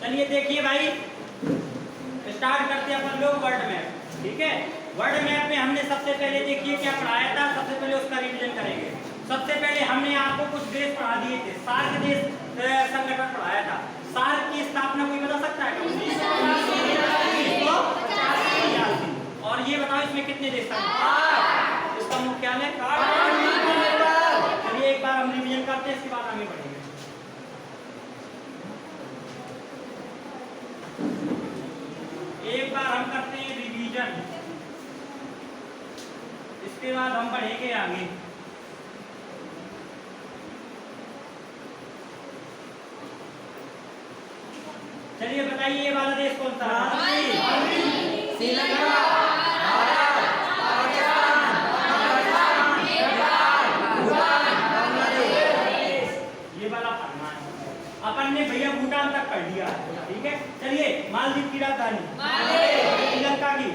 चलिए देखिए भाई, स्टार्ट करते हैं अपन लोग वर्ल्ड मैप। ठीक है, वर्ल्ड मैप में हमने सबसे पहले देखिए क्या पढ़ाया था, सबसे पहले उसका रिवीजन करेंगे। सबसे पहले हमने आपको कुछ देश पढ़ा दिए थे, सार्क देश संगठन पढ़ाया था। सार्क की स्थापना कोई बता सकता है? 1950। और ये बताओ इसमें कितने देश थे? इसका मुख्यालय चलिए एक बार हम रिवीजन करते हैं, इसके बाद आगे बढ़ेंगे। एक बार हम करते हैं रिवीजन, इसके बाद हम बढ़ेंगे आगे। चलिए बताइए ये वाला देश कौन सा? श्रीलंका, ये वाला पढ़ना है अपन ने भैया, भूटान तक पढ़ लिया। ठीक है, चलिए मालदीव की राजधानी, श्रीलंका की,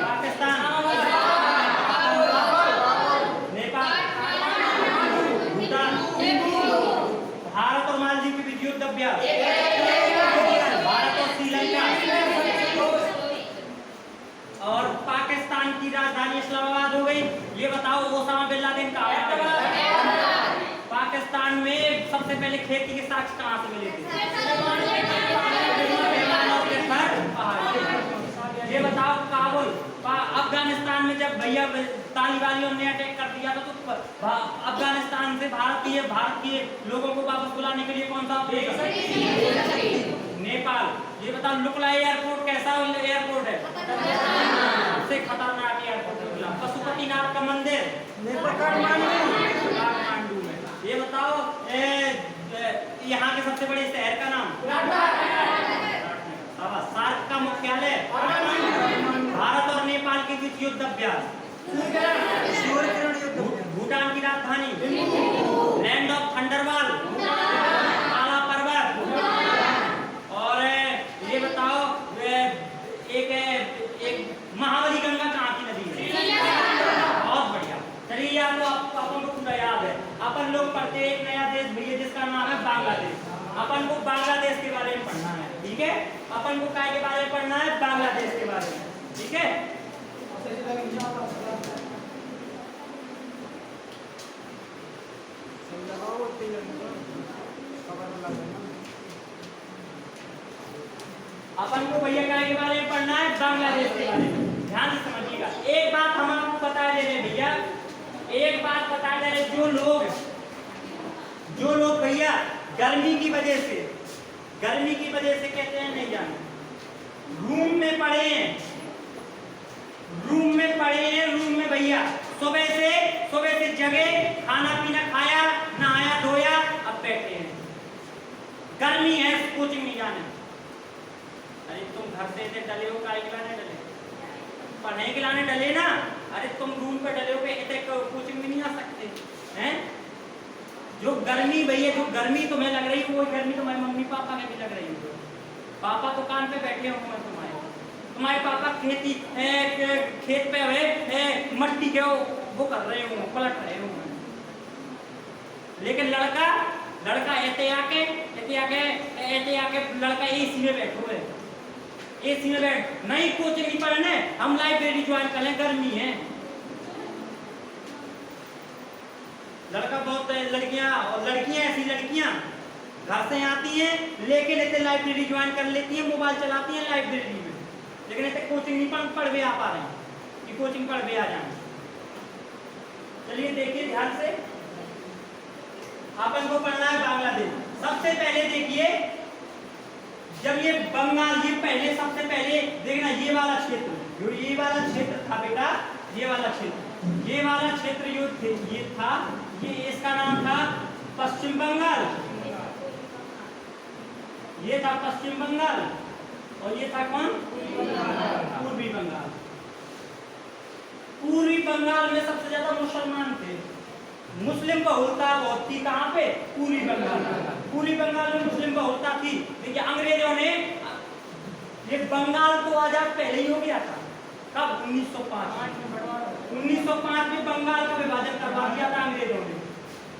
पाकिस्तान, नेपाल, भूटान, भारत और मालदीव के बीच युद्ध अभ्यास, भारत और श्रीलंका, और पाकिस्तान की राजधानी इस्लामाबाद हो गई। ये बताओ ओसामा बिन लादेन कहाँ है? पाकिस्तान में सबसे पहले खेती के साक्ष्य कहाँ से मिले थे? ये बताओ काबुल, अफगानिस्तान में जब भैया तालिबानियों ने अटैक कर दिया था तो अफगानिस्तान से भारत के लोगों को वापस बुलाने के लिए कौन सा? नेपाल। ये बताओ लुकला एयरपोर्ट कैसा एयरपोर्ट है? सबसे खतरनाक एयरपोर्ट। पशुपतिनाथ का मंदिर काठमांडू में। ये बताओ यहाँ के सबसे बड़े शहर का नाम? सार्क का मुख्यालय? भारत और नेपाल के बीच युद्ध अभ्यास, भूटान की राजधानी, लैंड ऑफ थंडरबाल, काला पर्वत, और ये बताओ एक महावली गंगा कहाँ की नदी है? बहुत बढ़िया। चलिए यार तो अपन को पूरा याद है। अपन लोग पढ़ते एक नया देश भैया जिसका नाम है बांग्लादेश। अपन को बांग्लादेश के बारे में पढ़ना है। ठीक है, अपन को काय के बारे में पढ़ना है? बांग्लादेश के बारे में। ठीक है, अपन को भैया काय के बारे में पढ़ना है? बांग्लादेश के बारे में। ध्यान से समझिएगा। एक बात हम आपको बता दे रहे भैया, एक बात बता दे रहे, जो लोग भैया गर्मी की वजह से कहते हैं नहीं जाना, रूम में पड़े हैं रूम में भैया सुबह से जगे, खाना पीना खाया, नहाया धोया, अब बैठे हैं, गर्मी है, कोचिंग नहीं जाना। अरे तुम घर से डले हो, काय के लाने डले? पढ़ने के लाने डले ना। अरे तुम रूम पे डले हो पे कोचिंग में नहीं आ सकते हैं? जो गर्मी भैया, जो गर्मी तुम्हें लग रही है वो गर्मी तुम्हारे मम्मी पापा में भी लग रही है। पापा दुकान पे बैठे हो, तुम्हारे पापा खेत पे हुए मट्टी के वो कर रहे हो, पलट रहे हो। लेकिन लड़का ऐसे आके लड़का एसी में बैठो है, एसी में बैठ नहीं, कोचिंग नहीं पढ़ने, हम लाइब्रेरी ज्वाइन कर लें, गर्मी है। लड़का बहुत, लड़कियां ऐसी लड़कियां घर से आती हैं लेकिन इतने लाइब्रेरी ज्वाइन कर लेती हैं, मोबाइल चलाती हैं लाइब्रेरी में, लेकिन इतने कोचिंग नहीं पढ़ भी आ पा रहे हैं कि कोचिंग पढ़ भी आ जाए। चलिए देखिए ध्यान से, अपन को पढ़ना है बांग्लादेश। सबसे पहले देखिए, जब ये बंगाल, सबसे पहले देखना ये वाला क्षेत्र था बेटा, ये वाला क्षेत्र ये था, ये इसका नाम था पश्चिम बंगाल। ये था पश्चिम बंगाल और ये था कौन? पूर्वी बंगाल। पूर्वी बंगाल में सबसे ज्यादा मुसलमान थे, मुस्लिम बहुलता बहुत थी। कहाँ पे? पूर्वी बंगाल में मुस्लिम बहुलता थी। देखिए अंग्रेजों ने ये बंगाल को आजाद पहले ही हो गया था। कब? 1905 में बंगाल का विभाजन करवा दिया था अंग्रेजों ने।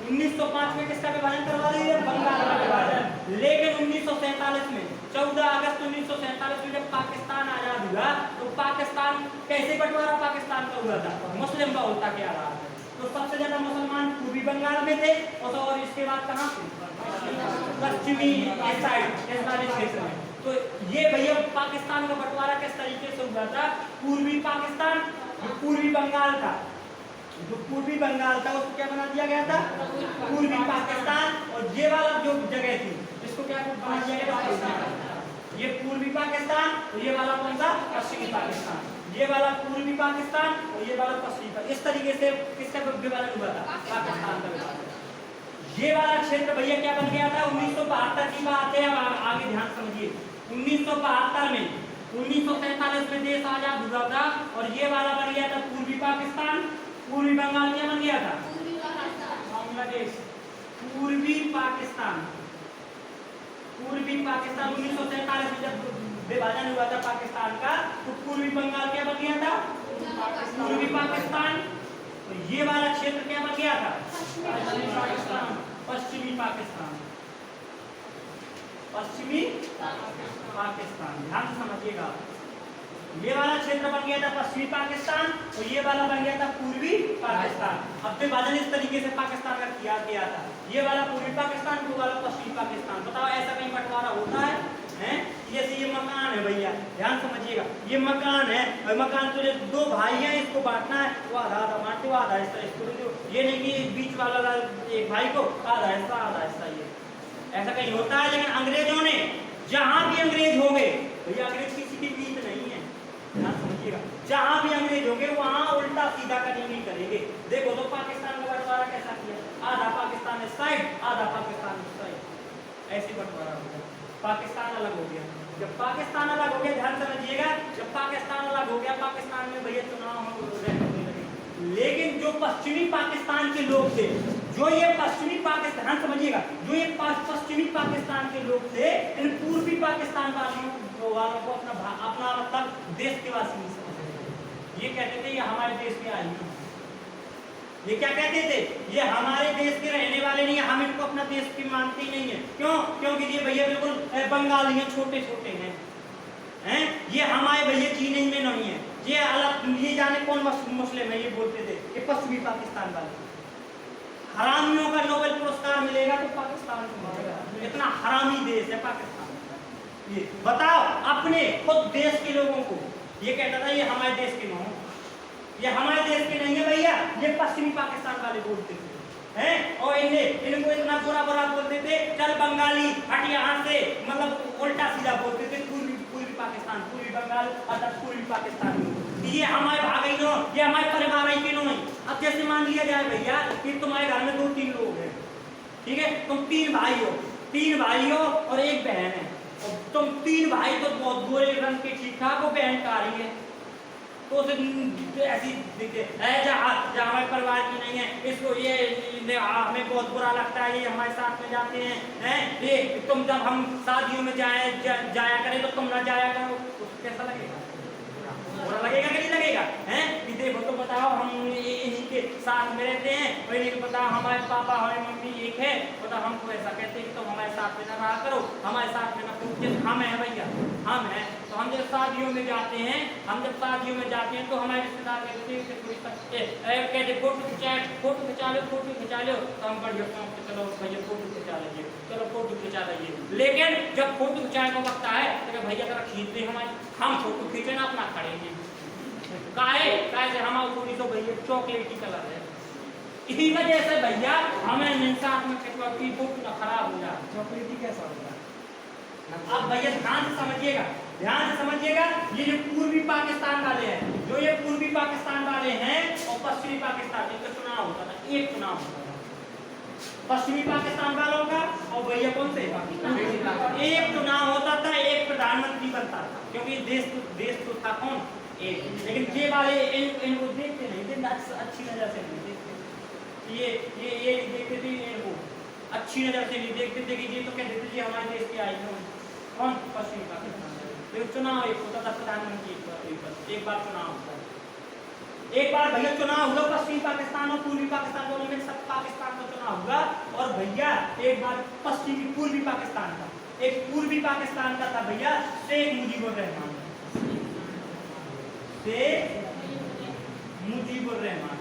1905 में किसका विभाजन करवा दिया? बंगाल का विभाजन। लेकिन 1947 में 14 अगस्त 1947 में जब पाकिस्तान आजाद हुआ तो पाकिस्तान कैसे बंटवारा पाकिस्तान का हुआ था? मुस्लिम बहुलता के आधार पर। तो सबसे ज्यादा मुसलमान पूर्वी बंगाल में थे और इसके बाद कहाँ थे? पश्चिमी साइड इस वाले क्षेत्र में। तो ये भैया पाकिस्तान का बंटवारा किस तरीके से हुआ था? पूर्वी पाकिस्तान, पूर्वी बंगाल था, जो पूर्वी बंगाल था उसको क्या बना दिया गया था? पूर्वी पाकिस्तान। और ये वाला जो जगह थी इसको क्या बना दिया गया था? ये पूर्वी पाकिस्तान और ये वाला कौन सा? पश्चिमी पाकिस्तान। ये वाला पूर्वी पाकिस्तान और ये वाला पश्चिमी पाकिस्तान। इस तरीके से किसका विभाजन हुआ था? पाकिस्तान का विभाजन। ये वाला क्षेत्र भैया क्या बन गया था? 1972 की बात है। अब आगे ध्यान समझिए। 1972 में 1947 में देश आजाद हुआ था और ये वाला बन गया था पूर्वी पाकिस्तान। पूर्वी बंगाल क्या बन गया था? बांग्लादेश। पूर्वी पाकिस्तान, पूर्वी पाकिस्तान 1947 में जब विभाजन हुआ था पाकिस्तान का तो पूर्वी बंगाल क्या बन गया था? पूर्वी पाकिस्तान। तो ये वाला क्षेत्र क्या बन गया था? पश्चिमी पाकिस्तान। पश्चिमी पाकिस्तान, पश्चिमी पाकिस्तान। ध्यान से समझिएगा। ये वाला क्षेत्र बन गया था पश्चिमी पाकिस्तान और ये वाला बन गया था पूर्वी पाकिस्तान। अब विभाजन इस तरीके से पाकिस्तान का किया गया था। ये वाला पूर्वी पाकिस्तान, वो वाला पश्चिमी पाकिस्तान। बताओ ऐसा कहीं बंटवारा होता है? हैं? जैसे ये मकान है भैया, ध्यान समझिएगा। ये मकान है और मकान तो दो भाई हैं, इसको बांटना है, वो आधा आधा बांटते, वो आधा हिस्सा इसको दो। ये नहीं कि बीच वाला एक भाई को आधा हिस्सा ये। ऐसा कहीं होता है? लेकिन अंग्रेजों ने, जहां भी अंग्रेज हो गए भैया, अंग्रेज किसी की बीत नहीं है, ध्यान समझिएगा। जहां भी अंग्रेज होंगे वहां उल्टा सीधा कहीं नहीं करेंगे। देखो तो पाकिस्तान का बंटवारा कैसा किया? आधा पाकिस्तान इस साइड, आधा पाकिस्तान इस साइड, ऐसे बंटवारा हो गया। पाकिस्तान अलग हो गया। जब पाकिस्तान अलग हो गया, ध्यान समझिएगा, जब पाकिस्तान अलग हो गया, पाकिस्तान में भैया चुनाव होने लगे। लेकिन जो पश्चिमी पाकिस्तान के लोग थे, जो ये पश्चिमी पाकिस्तान, समझिएगा, जो ये पश्चिमी पाकिस्तान के लोग थे, इन पूर्वी पाकिस्तान वालों को अपना मतलब देश के वासी नहीं समझते। ये कहते थे ये हमारे देश के आई हैं। ये क्या कहते थे? ये हमारे देश के रहने वाले नहीं है, हम इनको अपना देश की मानते ही नहीं है। क्यों? क्योंकि ये भैया बिल्कुल बंगाली हैं, छोटे छोटे हैं, ये हमारे भैया चीनी में नहीं है, ये अलग, ये जाने कौन मुस्लिम है, ये बोलते थे। ये पश्चिमी पाकिस्तान वाले हरामियों का नोबेल पुरस्कार मिलेगा तो पाकिस्तान को मिलेगा। इतना हरामी देश है पाकिस्तान। ये बताओ अपने खुद देश के लोगों को ये कहता था ये हमारे देश के नहीं, ये हमारे देश के नहीं है भैया, ये पश्चिमी पाकिस्तान वाले बोलते थे, हैं? और इनको इतना बुरा बोलते थे, चल बंगाली हट यहाँ से, मतलब उल्टा सीधा बोलते थे। पूर्वी पाकिस्तान, पूर्वी बंगाल अर्थात पूर्वी पाकिस्तान, ये हमारे भाई नो, ये हमारे परिवार के नो नहीं। अब जैसे मान लिया जाए भैया कि तुम्हारे घर में 2-3 लोग हैं, ठीक है, तुम 3 भाई हो और एक बहन है, और तुम 3 भाई तो बहुत गोरे रंग के ठीक ठाक हो, बहन कारी है, तो ऐसी दिखते जहाँ हमारे परिवार की नहीं है, इसको ये हमें बहुत बुरा लगता है, ये हमारे साथ में जाते हैं, ये तुम जब हम शादियों में जाया करें तो तुम ना जाया करो, तो कैसा लगेगा? बुरा लगेगा कि नहीं लगेगा? हैं? देखो तो बताओ, हम इन्हीं के साथ में रहते हैं और इन्हीं को बताओ हमारे पापा हमारी मम्मी एक है, बताओ हमको ऐसा कहते हैं कि तुम हमारे साथ में ना रहा करो, हमारे साथ में ना पूछते। हम हैं भैया, हम हैं, तो हम जब शादियों में जाते हैं, तो हमारे रिश्तेदार कहते फोटो खिंचा लो, तो हम बढ़िया चलो भैया फोटो खिंचा लीजिए, चलो फोटो खिंचा लीजिए। लेकिन जब फोटो खिंचाने का वक्त आए तो भैया जरा खींच दे हमारी, हम फोटो खींचे ना अपना खड़ेंगे, काहे से हमारा थोड़ी तो भैया चॉकलेटी कलर है, इसी वजह से भैया हमें साथ में खिंचवा की फोटो ना खराब हो जाए। चॉकलेटी कैसा होता है? अब भैया ध्यान से समझिएगा, ये जो पूर्वी पाकिस्तान वाले हैं, जो ये पूर्वी पाकिस्तान वाले हैं और पश्चिमी पाकिस्तान, इनका चुनाव होता था, एक चुनाव होता था पश्चिमी पाकिस्तान वालों का और भैया कौन से एक चुनाव होता था, एक प्रधानमंत्री बनता था, क्योंकि देश तो था कौन एक। लेकिन ये वाले इनको देखते नहीं थे, अच्छी नजर से नहीं देखते, ये देखते थे, इनको अच्छी नजर से नहीं देखते थे कि ये तो कहते थे हमारे देश के आई कौन? पश्चिमी पाकिस्तान। तो चुनाव एक होता था, प्रधानमंत्री एक बार चुनाव होता है। एक बार भैया चुनाव हुआ पश्चिमी पाकिस्तान और पूर्वी पाकिस्तान दोनों में, सब पाकिस्तान का चुनाव हुआ। और भैया एक बार पश्चिमी पूर्वी पाकिस्तान का, एक पूर्वी पाकिस्तान का था भैया शेख मुजीबुर रहमान, शेख मुजीबुर रहमान।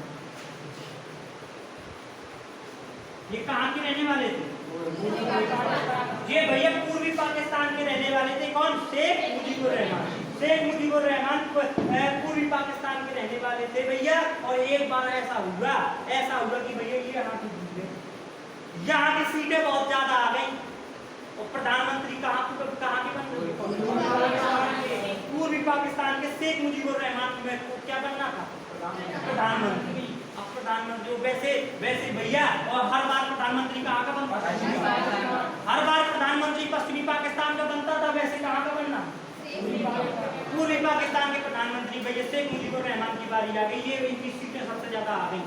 ये कहाँ के रहने वाले थे? ये भैया पूर्वी पाकिस्तान के रहने वाले थे। कौन? शेख मुजीबुर रहमान। शेख मुजीबुर रहमान पूर्वी पाकिस्तान के रहने वाले थे भैया। और एक बार ऐसा हुआ कि भैया ये यहाँ की सीटें बहुत ज्यादा आ गई और प्रधानमंत्री कहाँ के बन रहे? पूर्वी पाकिस्तान के शेख मुजीबुर रहमान को क्या बनना था? प्रधानमंत्री। अब प्रधानमंत्री वैसे भैया, और हर बार प्रधानमंत्री कहाँ का बनता था? हर बार प्रधानमंत्री पश्चिमी पाकिस्तान का बनता था, वैसे कहाँ का बनना? पूर्वी पाकिस्तान के प्रधानमंत्री भैया शेख मुजीबुर रहमान की बारी आ गई। ये इनकी सीटें सबसे ज्यादा आ गई,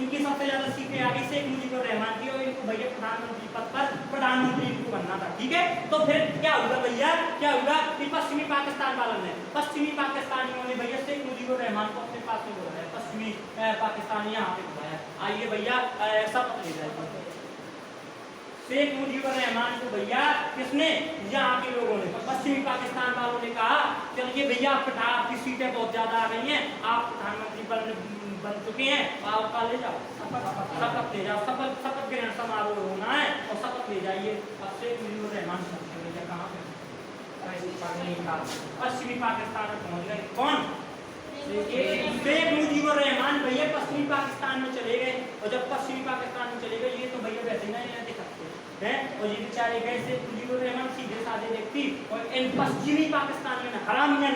इनकी सबसे ज्यादा सीटें आ गई शेख मुजीबुर रहमान की, और इनको भैया प्रधानमंत्री पद पर प्रधानमंत्री इनको बनना था। ठीक है, तो फिर क्या हुआ भैया? क्या हुआ कि पश्चिमी पाकिस्तान वालों ने, पश्चिमी पाकिस्तानियों ने भैया शेख मुजीबुर रहमान को अपने पास में बुलाया, पश्चिमी पाकिस्तान यहाँ पे बुलाया, आइए भैया शपथ ले जाए। शेख मुजीबुर रहमान को भैया किसने? यहाँ के लोगों ने, पश्चिमी पाकिस्तान वालों ने कहा चलिए भैया आपकी सीटें बहुत ज्यादा आ गई हैं, आप प्रधानमंत्री बन चुके हैं, आप ले जाओ शपथ ले जाओ, शपथ ग्रहण समारोह होना है और शपथ ले जाइए। अब शेख मुजीबुर रहमान भैया कहाँ पे? पश्चिमी पाकिस्तान में पहुंच गए। कौन? शेख मुजीबुर रहमान भैया पश्चिमी पाकिस्तान में चले गए। और जब पश्चिमी पाकिस्तान में चले गए, ये तो भैया वैसे नहीं दिख सकते हैं, और ये बेचारे गए शेख मुजीबुर रहमान सीधे साधे व्यक्ति, और इन पश्चिमी पाकिस्तानियों ने, हरामियन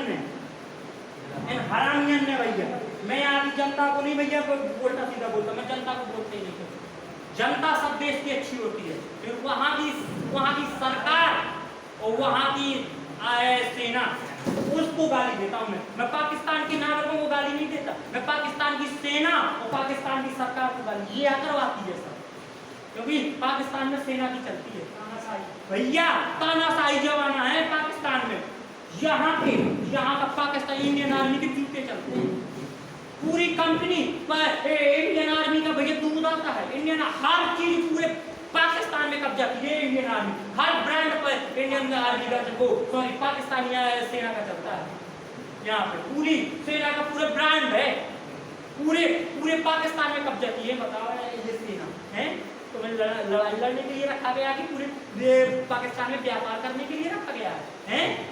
ने भैया, मैं आदि जनता को नहीं भैया उल्टा सीधा बोलता, मैं जनता को बोलते ही नहीं करता। जनता सब देश की अच्छी होती है, फिर वहाँ की सरकार और वहाँ की सेना, उसको गाली देता हूँ मैं पाकिस्तान के नागरिकों को गाली नहीं देता, मैं पाकिस्तान की सेना और पाकिस्तान की सरकार को गाली ये आतंकवादी है सब, क्योंकि पाकिस्तान में सेना की चलती है भैया, तानाशाही जमाना है पाकिस्तान में। यहाँ का पाकिस्तान इंडियन आर्मी के जूते चलते हैं, पूरी कंपनी इंडियन आर्मी का भैया दूध आता है, इंडियन हर चीज पूरे पाकिस्तान में कब्जा की है इंडियन आर्मी, हर ब्रांड पर इंडियन आर्मी का पाकिस्तानी सेना का चलता है। यहाँ पे पूरी सेना का पूरा ब्रांड है, पूरे पाकिस्तान में कब्जा की है। बताओ ये सेना है तो लड़ाई लड़ने के लिए रखा गया कि पूरे पाकिस्तान में व्यापार करने के लिए रखा गया है?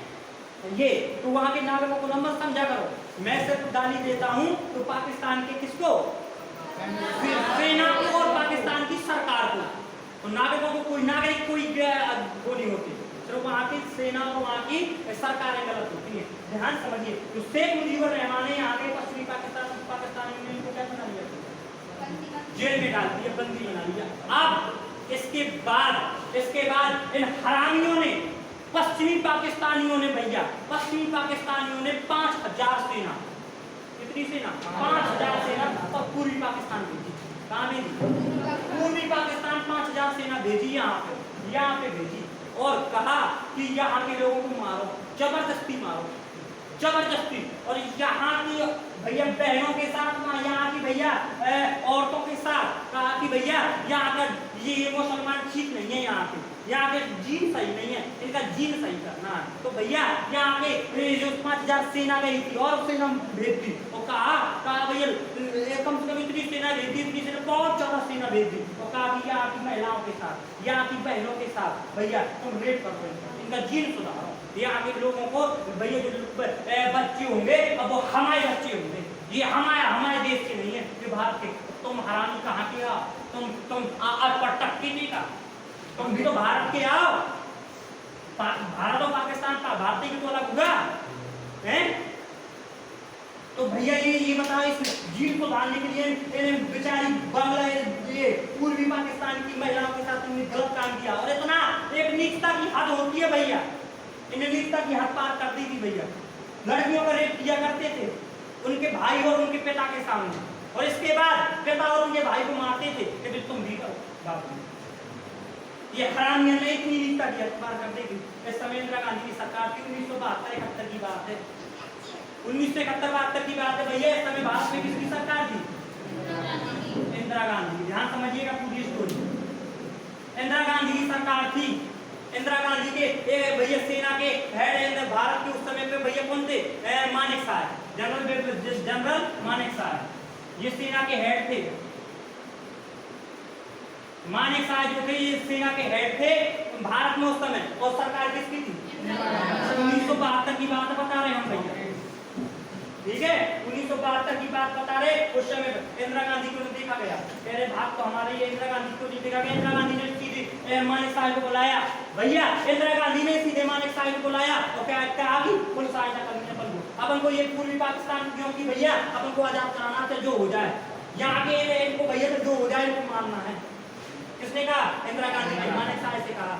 ये तो वहाँ के नागरिकों को नंबर समझा करो, मैं सिर्फ गाली देता हूँ तो पाकिस्तान के किसको? सेना को और पाकिस्तान की सरकार को, तो नागरिकों को कोई नागरिक कोई वो नहीं होती, सिर्फ वहाँ की सेना और वहाँ की सरकारें गलत होती है। ध्यान समझिए, तो शेख मुजीबुर रहमान ने यहाँ के पश्चिमी पाकिस्तानी को क्या बना लिया? जेल में डाल दिया, बंदी बना लिया। अब इसके बाद इन हरामियों ने, पश्चिमी पाकिस्तानियों ने भैया, पश्चिमी पाकिस्तानियों ने 5000 सेना, कितनी सेना? 5000 सेना और पूर्वी पाकिस्तान भेजी। कहाँ भेजी? पूर्वी पाकिस्तान 5000 सेना भेजी यहाँ पे भेजी, और कहा कि यहाँ के लोगों को मारो, जबरदस्ती मारो, जबरदस्ती। और यहाँ की भैया बहनों के साथ, यहाँ की भैया औरतों के साथ कहा कि भैया यहाँ का ये मुसलमान ठीक नहीं है, यहाँ के जीन सही नहीं है, इनका जीन सही करना है। तो भैया यहाँ के जो 5000 सेना गई थी और सेना भेज दी, और कहा भैया कम से कम इतनी सेना भेज दी, इतनी सेना, बहुत ज्यादा सेना भेज दी, और कहा कि यहाँ की महिलाओं के साथ, यहाँ की बहनों के साथ भैया तुम रेप करो, इनका जीन सुधारो। यहाँ के लोगों को भैया जो बच्चे होंगे अब वो हमारे बच्चे होंगे, ये हमारे देश के नहीं है, ये भारत के। तुम हरामी कहाँ के आओ? तुम टक्की नहीं का, तुम भी तो भारत के आओ। भारत और पाकिस्तान का भारतीय की तो अलग हुआ है। तो भैया ये बताओ, इस जीन को डालने के लिए बेचारी बांग्ला ये पूर्वी पाकिस्तान की महिलाओं के साथ तुमने गलत काम किया, और इतना एक नीचता की हद होती है भैया, इन्हें नीचता की हद पार कर दी थी भैया। लड़कियों का रेप किया करते थे उनके भाई और उनके पिता के सामने, और इसके बाद पिता और उनके भाई को मारते थे कि फिर तुम भी करो। ये हरामियत ने इतनी नीचता की हद पार कर दी थी। इस समय इंदिरा गांधी की सरकार थी, 1972-71 की बात है। 1971-72 की बात है भैया। इस समय भारत में किसकी सरकार थी? इंदिरा गांधी। ध्यान समझिएगा पूरी स्टोरी। इंदिरा गांधी की सरकार थी। इंदिरा गांधी के भैया सेना के हेड भारत के उस समय पे भैया कौन थे? मानेक साहब, जनरल मानेक साहब ये सेना के हेड थे। मानेक साहब जो थे ये सेना के हेड थे भारत में उस समय। और सरकार किसकी थी? 1972 की बात बता रहे हम भैया, ठीक है। 1972 की बात बता रहे। उस समय इंदिरा गांधी को देखा गया, कह रहे भाग तो हमारे ये इंदिरा गांधी को नहीं देखा गया। इंदिरा गांधी ने सीधे मानेक साहब को बुलाया भैया। इंदिरा गांधी ने सीधे मानेक साहब को बुलाया और क्या आ गई पुल सहायता करने अपन को। अपन को ये पूर्वी पाकिस्तान क्योंकि भैया अपन को आजाद कराना था, जो हो जाए यहाँ के इनको भैया तो जो हो जाए इनको मानना है। किसने कहा? इंदिरा गांधी ने मानेक साहब से कहा।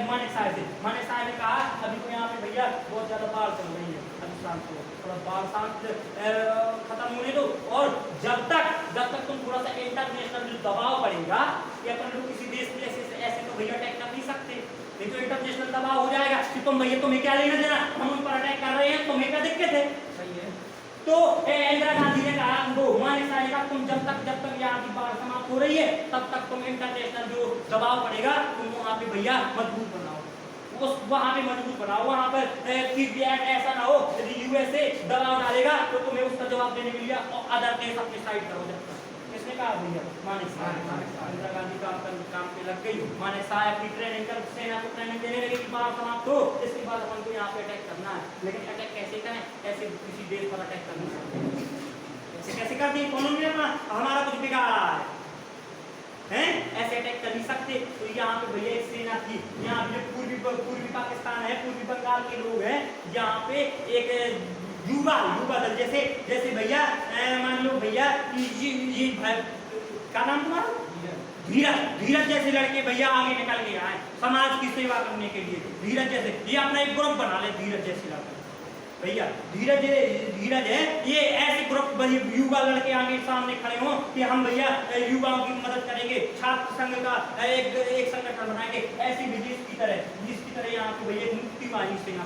मानेक साहब ने कहा अभी तो यहाँ पे भैया बहुत ज्यादा बाढ़ चल रही है, अभी शांत हो, थोड़ा बाढ़ शांत खत्म होने दो। और जब तक तुम थोड़ा सा इंटरनेशनल जो दबाव पड़ेगा कि अपन लोग किसी देश में ऐसे तो भैया अटैक कर नहीं सकते, नहीं तो इंटरनेशनल दबाव हो जाएगा कि तुम भैया तुम्हें क्या लेना देना, हम उन पर अटैक कर रहे हैं, तुम्हें क्या दिक्कत है? सही है। तो इंदिरा गांधी ने कहा उनको, मानेक साहब ने कहा तुम जब तक यहाँ की बाढ़ समाप्त हो रही है तब तक तुम इंटरनेशनल जो दबाव पड़ेगा तुम वहाँ पे भैया मजबूत बनाओ, उस वहाँ पे मजबूत बनाओ। वहाँ पर ऐसा ना हो यदि यूएसए दबाव डालेगा तो तुम्हें उसका जवाब देने के लिए और अदर देश अपनी साइड करो। जब तक किसने कहा भैया? मानेक साहब। इंदिरा गांधी का काम पे लग गई। मानेक साहब अपनी ट्रेनिंग कर सेना को ट्रेनिंग देने लगे कि बाढ़ समाप्त हो, इसके बाद अपन को यहाँ पे अटैक करना है। लेकिन अटैक कैसे करें? ऐसे किसी देश पर अटैक करना है कैसे कर दिए? कौन हमारा कुछ बिगाड़ रहा है ऐसे अटैक कर नहीं सकते। तो यहाँ पे भैया एक सेना थी। यहाँ पे पूर्वी पाकिस्तान है, पूर्वी बंगाल के लोग हैं। यहाँ पे एक युवा दल जैसे भैया मान लो भैया ये क्या नाम तुम्हारा? धीरज जैसे लड़के भैया आगे निकल के आए समाज की सेवा करने के लिए। धीरज जैसे ये अपना एक ग्रुप बना ले, धीरज जैसे लड़के भैया। धीरज है ये ऐसे ग्रुप युवा लड़के आगे सामने खड़े हों कि हम भैया युवाओं की मदद करेंगे, छात्र संघ का एक संगठन बनाएंगे। ऐसी जिसकी तरह यहाँ पे भैया मुक्ति वाहिनी सेना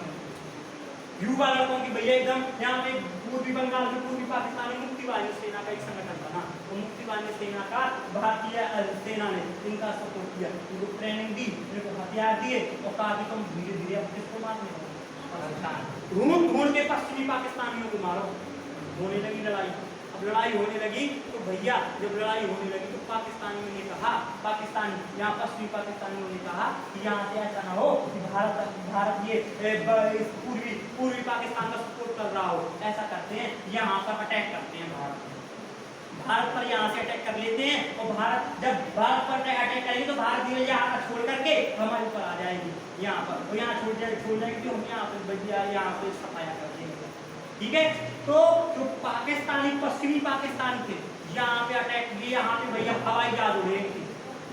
युवा लड़कों की भैया एकदम यहाँ पे पूर्वी बंगाल में पूर्वी पाकिस्तान में मुक्ति वाहिनी सेना का एक संगठन बना। तो मुक्ति वाहिनी सेना का भारतीय सेना ने इनका सपोर्ट किया, इनको ट्रेनिंग दी, इनको हथियार दिए और कहा कि तुम धीरे धीरे अब किसको मारने लगो, ढूंढ के पश्चिमी पाकिस्तानियों को मारो। होने लगी लड़ाई। अब लड़ाई होने लगी तो भैया जब लड़ाई होने लगी तो पाकिस्तानियों ने कहा, यहाँ पश्चिमी पाकिस्तानियों ने कहा कि यहाँ से ऐसा ना हो कि भारत ये पूर्वी पाकिस्तान का सपोर्ट कर रहा हो। ऐसा करते हैं यहाँ पर अटैक करते हैं भारत पर यहाँ से अटैक कर लेते हैं। और जब भारत पर अटैक करेंगे तो भारत धीरे यहाँ पर छोड़ करके हमारे ऊपर आ जाएगी यहाँ पर, और यहाँ छोड़ जाएगी तो हम यहाँ पे सफाया कर देंगे। ठीक है। तो जो पाकिस्तानी पश्चिमी पाकिस्तान थे यहाँ पे अटैक किए। यहाँ पे भैया हवाई जहाज उड़े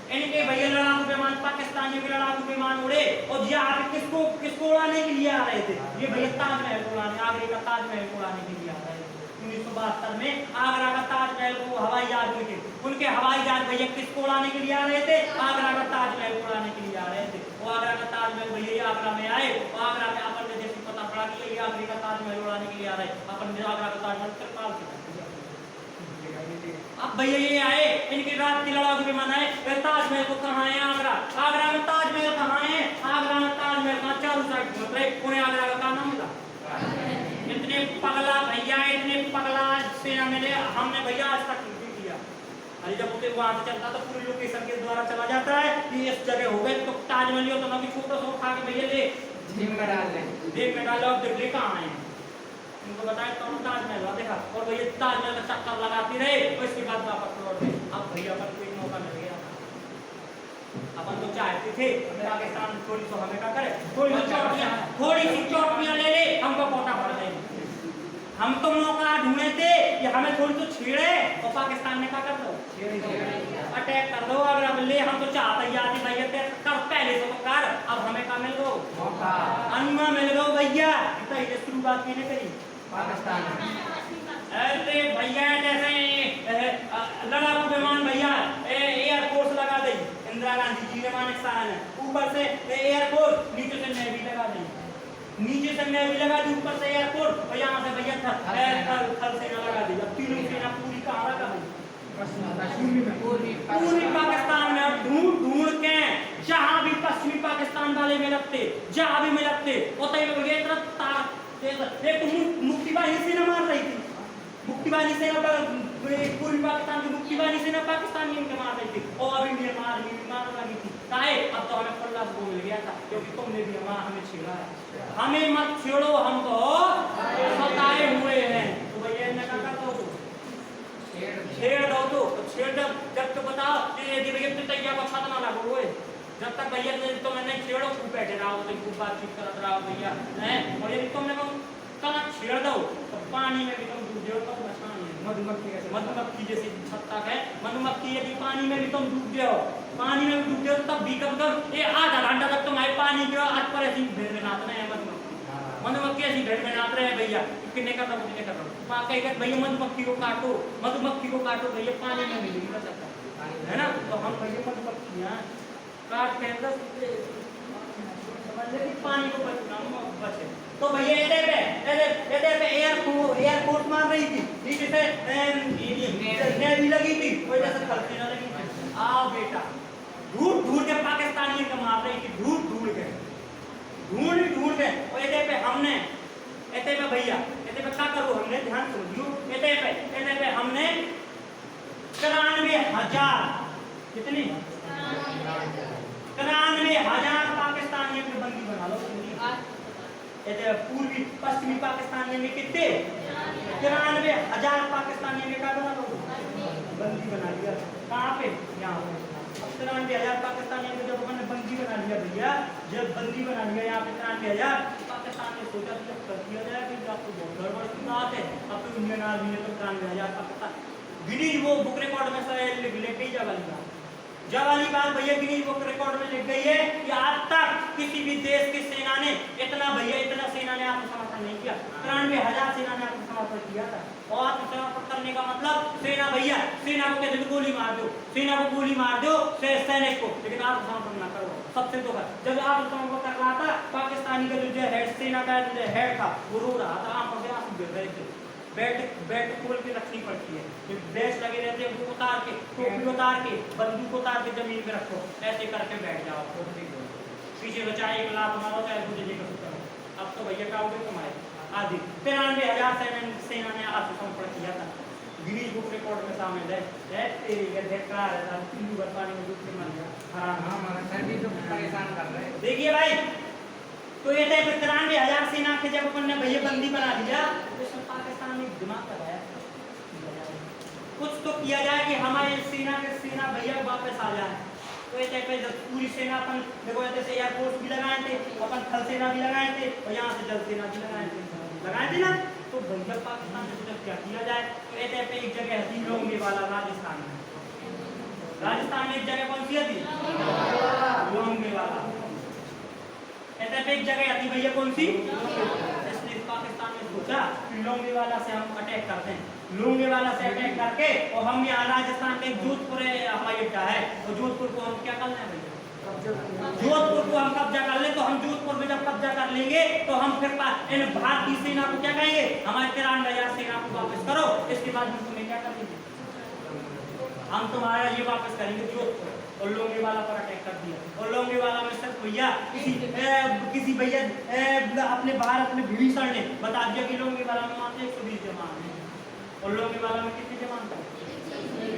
इनके भैया लड़ाकू विमान, पाकिस्तानियों के लड़ाकू विमान उड़े। और यहाँ पे किसको उड़ाने के लिए आ रहे थे? ये भैया ताजमहल को उड़ाने, आगरे का ताजमहल को उड़ाने के लिए आ रहे थे। 1972 में आगरा का ताजमहल को हवाई जहाज उड़े। उनके हवाई जहाज भैया किसको उड़ाने के लिए आ रहे थे? आगरा का ताजमहल को उड़ाने के लिए आ रहे थे। वो आगरा का ताजमहल भैया आगरा में आए और आगरा में अपन ने जैसे पता पड़ा कि ये आगरे का ताजमहल उड़ाने के लिए आ रहे हैं। अपन ने आगरा का ताजमहल तिरपाल से अब भैया ये आए, इनकी रात की लड़ाकू विमान आए। ताजमहल को कहाँ है? आगरा में ताजमहल कहाँ है? आगरा में ताजमहल कहाँ? चारों साइड घूम रहे। उन्हें आगरा का नाम मिला। इतने पगला भैया, इतने पगला सेना मिले हमने भैया आज तक नहीं किया। अरे जब उसे वहां से चलता तो पूरी लोकेशन के द्वारा चला जाता है कि इस जगह हो गए तो ताजमहल हो तो ना भी छोटा सा उठा के भैया ले जेब में डाल लो। अब देख कहाँ है उनको बताया कौन ताजमहल देखा। और भैया ताजमहल का चक्कर लगाती रहे और इसके बाद वापस लौट गए। अब भैया अपन को एक मौका मिल गया। अपन तो चाहते थे पाकिस्तान थोड़ी सी हमें क्या करे, थोड़ी सी चोटियां ले ले, हमको कोटा भर दे। हम तो मौका ढूंढे थे कि हमें थोड़ी तो छेड़े और पाकिस्तान ने क्या कर दो, अटैक कर दो। अगर ले हम तो चाहते याद भैया कर पहले से तो कर, अब हमें क्या मिल गो अनुमा मिल गो भैया। शुरुआत की नहीं करी पाकिस्तान। अरे भैया जैसे लड़ाकू विमान भैया एयरफोर्स लगा दी इंदिरा गांधी जी ने, मानेक साहब ने ऊपर से एयरफोर्स नीचे से नेवी लगा दी। नीचे से नेवी लगा दी, ऊपर से एयरपोर्ट, और यहाँ से भैया थल सेना लगा दी। अब तीनों सेना पूरी कहाँ लगा दी? पूरी पाकिस्तान में। अब ढूंढ ढूंढ के जहां भी पश्चिमी पाकिस्तान वाले में लगते, जहां भी में लगते, उतने में भैया इतना एक तो मुक्ति बाहिनी सेना मार रही थी, मुक्ति बाहिनी सेना पूर्वी पाकिस्तान की मुक्ति बाहिनी सेना पाकिस्तान में मार रही थी, और अभी मार लगी थी। काहे? अब तो हमें खुला वो मिल गया था, क्योंकि तुमने भी हमें छेड़ा है। हमें मत छेड़ो, हम तो सताए हुए हैं। तो भैया ने कहा तो छेड़ दो, तो छेड़ जब तो बताओ भैया तैयार को छत ना लगो हुए, जब तक भैया तो मैंने छेड़ो, खूब बैठे रहो, तो खूब बातचीत करते रहो भैया हैं। और यदि तुमने कहा छेड़ दो तो पानी में भी तुम डूब जाओ, तो बचाना मधुमक्खी जैसी छत तक है। मधुमक्खी यदि पानी में भी तुम डूब जाओ, पानी में भी डूब जाओ, तब भी कम ये आधा घंटा तक तुम्हारे पानी के आज पर ऐसी भेड़ में नाचना है। मधुमक्खी ऐसी भेड़ में नाच रहे हैं भैया, कितने कर रहा कितने कर रहा कहीं भैया मधुमक्खी को काटो, मधुमक्खी को काटो भैया, पानी में भी नहीं बच सकता है ना। तो हम भैया मधुमक्खियाँ काट के अंदर पानी को बचे। तो भैया ये एयरपोर्ट मार रही थी, नीचे से नेवी लगी थी, वजह से थल सेना लगी थी। आओ बेटा, ढूंढ ढूंढ के पाकिस्तानी को मार रही थी, ढूंढ ढूंढ के और ये पे हमने ऐसे पे भैया ऐसे पे क्या करो, हमने ध्यान समझियो, ऐसे पे हमने 93,000 कितनी 93,000 पाकिस्तानियों के बंदी बना लो। ऐसे पूर्वी पश्चिमी पाकिस्तान में कितने 93,000 पाकिस्तानियों में क्या बना लो, बंदी बना लिया। कहाँ पे? यहाँ पे 93,000 पाकिस्तानियों में जब हमने बंदी बना लिया भैया, जब बंदी बना लिया यहाँ पे 93,000, पाकिस्तान ने सोचा कि जब कर दिया जाए कि आपको बहुत गड़बड़ की बात है, अब तो इंडियन आर्मी ने तो 93,000 पाकिस्तान गिनीज वो बुक रिकॉर्ड में लिख गई जवाली बात भैया गिनीज बुक रिकॉर्ड में लिख गई है कि आज तक किसी भी देश की सेना ने इतना सेना ने आत्मसमर्पण नहीं किया। 93,000 सेना ने आत्मसमर्पण किया था। और आत्मसमर्पण करने का मतलब सेना भैया, सेना को कहते गोली मार दो, सेना को गोली मार दो सैनिक को, लेकिन आत्मसमर्पण ना करो। सबसे तो जब आत्मसमर्पण कर रहा था, पाकिस्तानी का जो हेड सेना का हेड था वो रो रहा था, आंखों से आंसू गिर रहे थे। बेल्ट खोल के रखनी पड़ती है, बेल्ट लगे रहते हैं, वो उतार के, टोपी उतार के, बंदूक उतार के जमीन पे रखो, ऐसे करके बैठ जाओ, पीछे बचाए एक लात मारो चाहे कुछ नहीं कर सकते। अब तो भैया क्या हो गए तुम्हारे आदि 93,000 सेना ने आत्मसमर्पण किया था, गिनीज बुक रिकॉर्ड में शामिल है। देखिए भाई, तो ये 93,000 सेना के जब अपन ने भैया बंदी बना दिया, तो पाकिस्तान में दिमाग लगाया कुछ तो किया जाए कि हमारे सेना भैया वापस आ जाए। तो ये टाइप जब पूरी सेना अपन देखो जैसे एयरफोर्स भी लगाए थे, अपन थल सेना भी लगाए थे, और यहाँ से जल सेना भी लगाए थे ना। तो भैया पाकिस्तान में जब क्या किया जाए, तो ये टाइप एक जगह थी लोंगेवाला राजस्थान में। राजस्थान में एक जगह कौन सी थी? लोंगेवाला। ऐसे एक जगह आती भैया कौन सी? इसलिए पाकिस्तान में सोचा कि लोंगेवाला से हम अटैक करते हैं, लोंगेवाला से अटैक करके, और हम यहाँ राजस्थान के जोधपुर हवाई अड्डा है, और जोधपुर को हम क्या करना है भैया, जोधपुर को हम कब्जा कर ले। तो हम जोधपुर में जब कब्जा कर लेंगे तो हम फिर इन भारतीय सेना को क्या कहेंगे, हमारे 93,000 सेना को वापस करो, इसके बाद हम तुम्हें क्या करेंगे, हम तुम्हारा ये वापस करेंगे जोधपुर। और लोंगेवाला पर अटैक कर दिया, और लोंगेवाला में सिर्फ भैया किसी भैया अपने भारत में भीषण ने बता दिया कि लोंगेवाला में मात्र 120 जवान है, और लोंगेवाला में कितने जवान थे?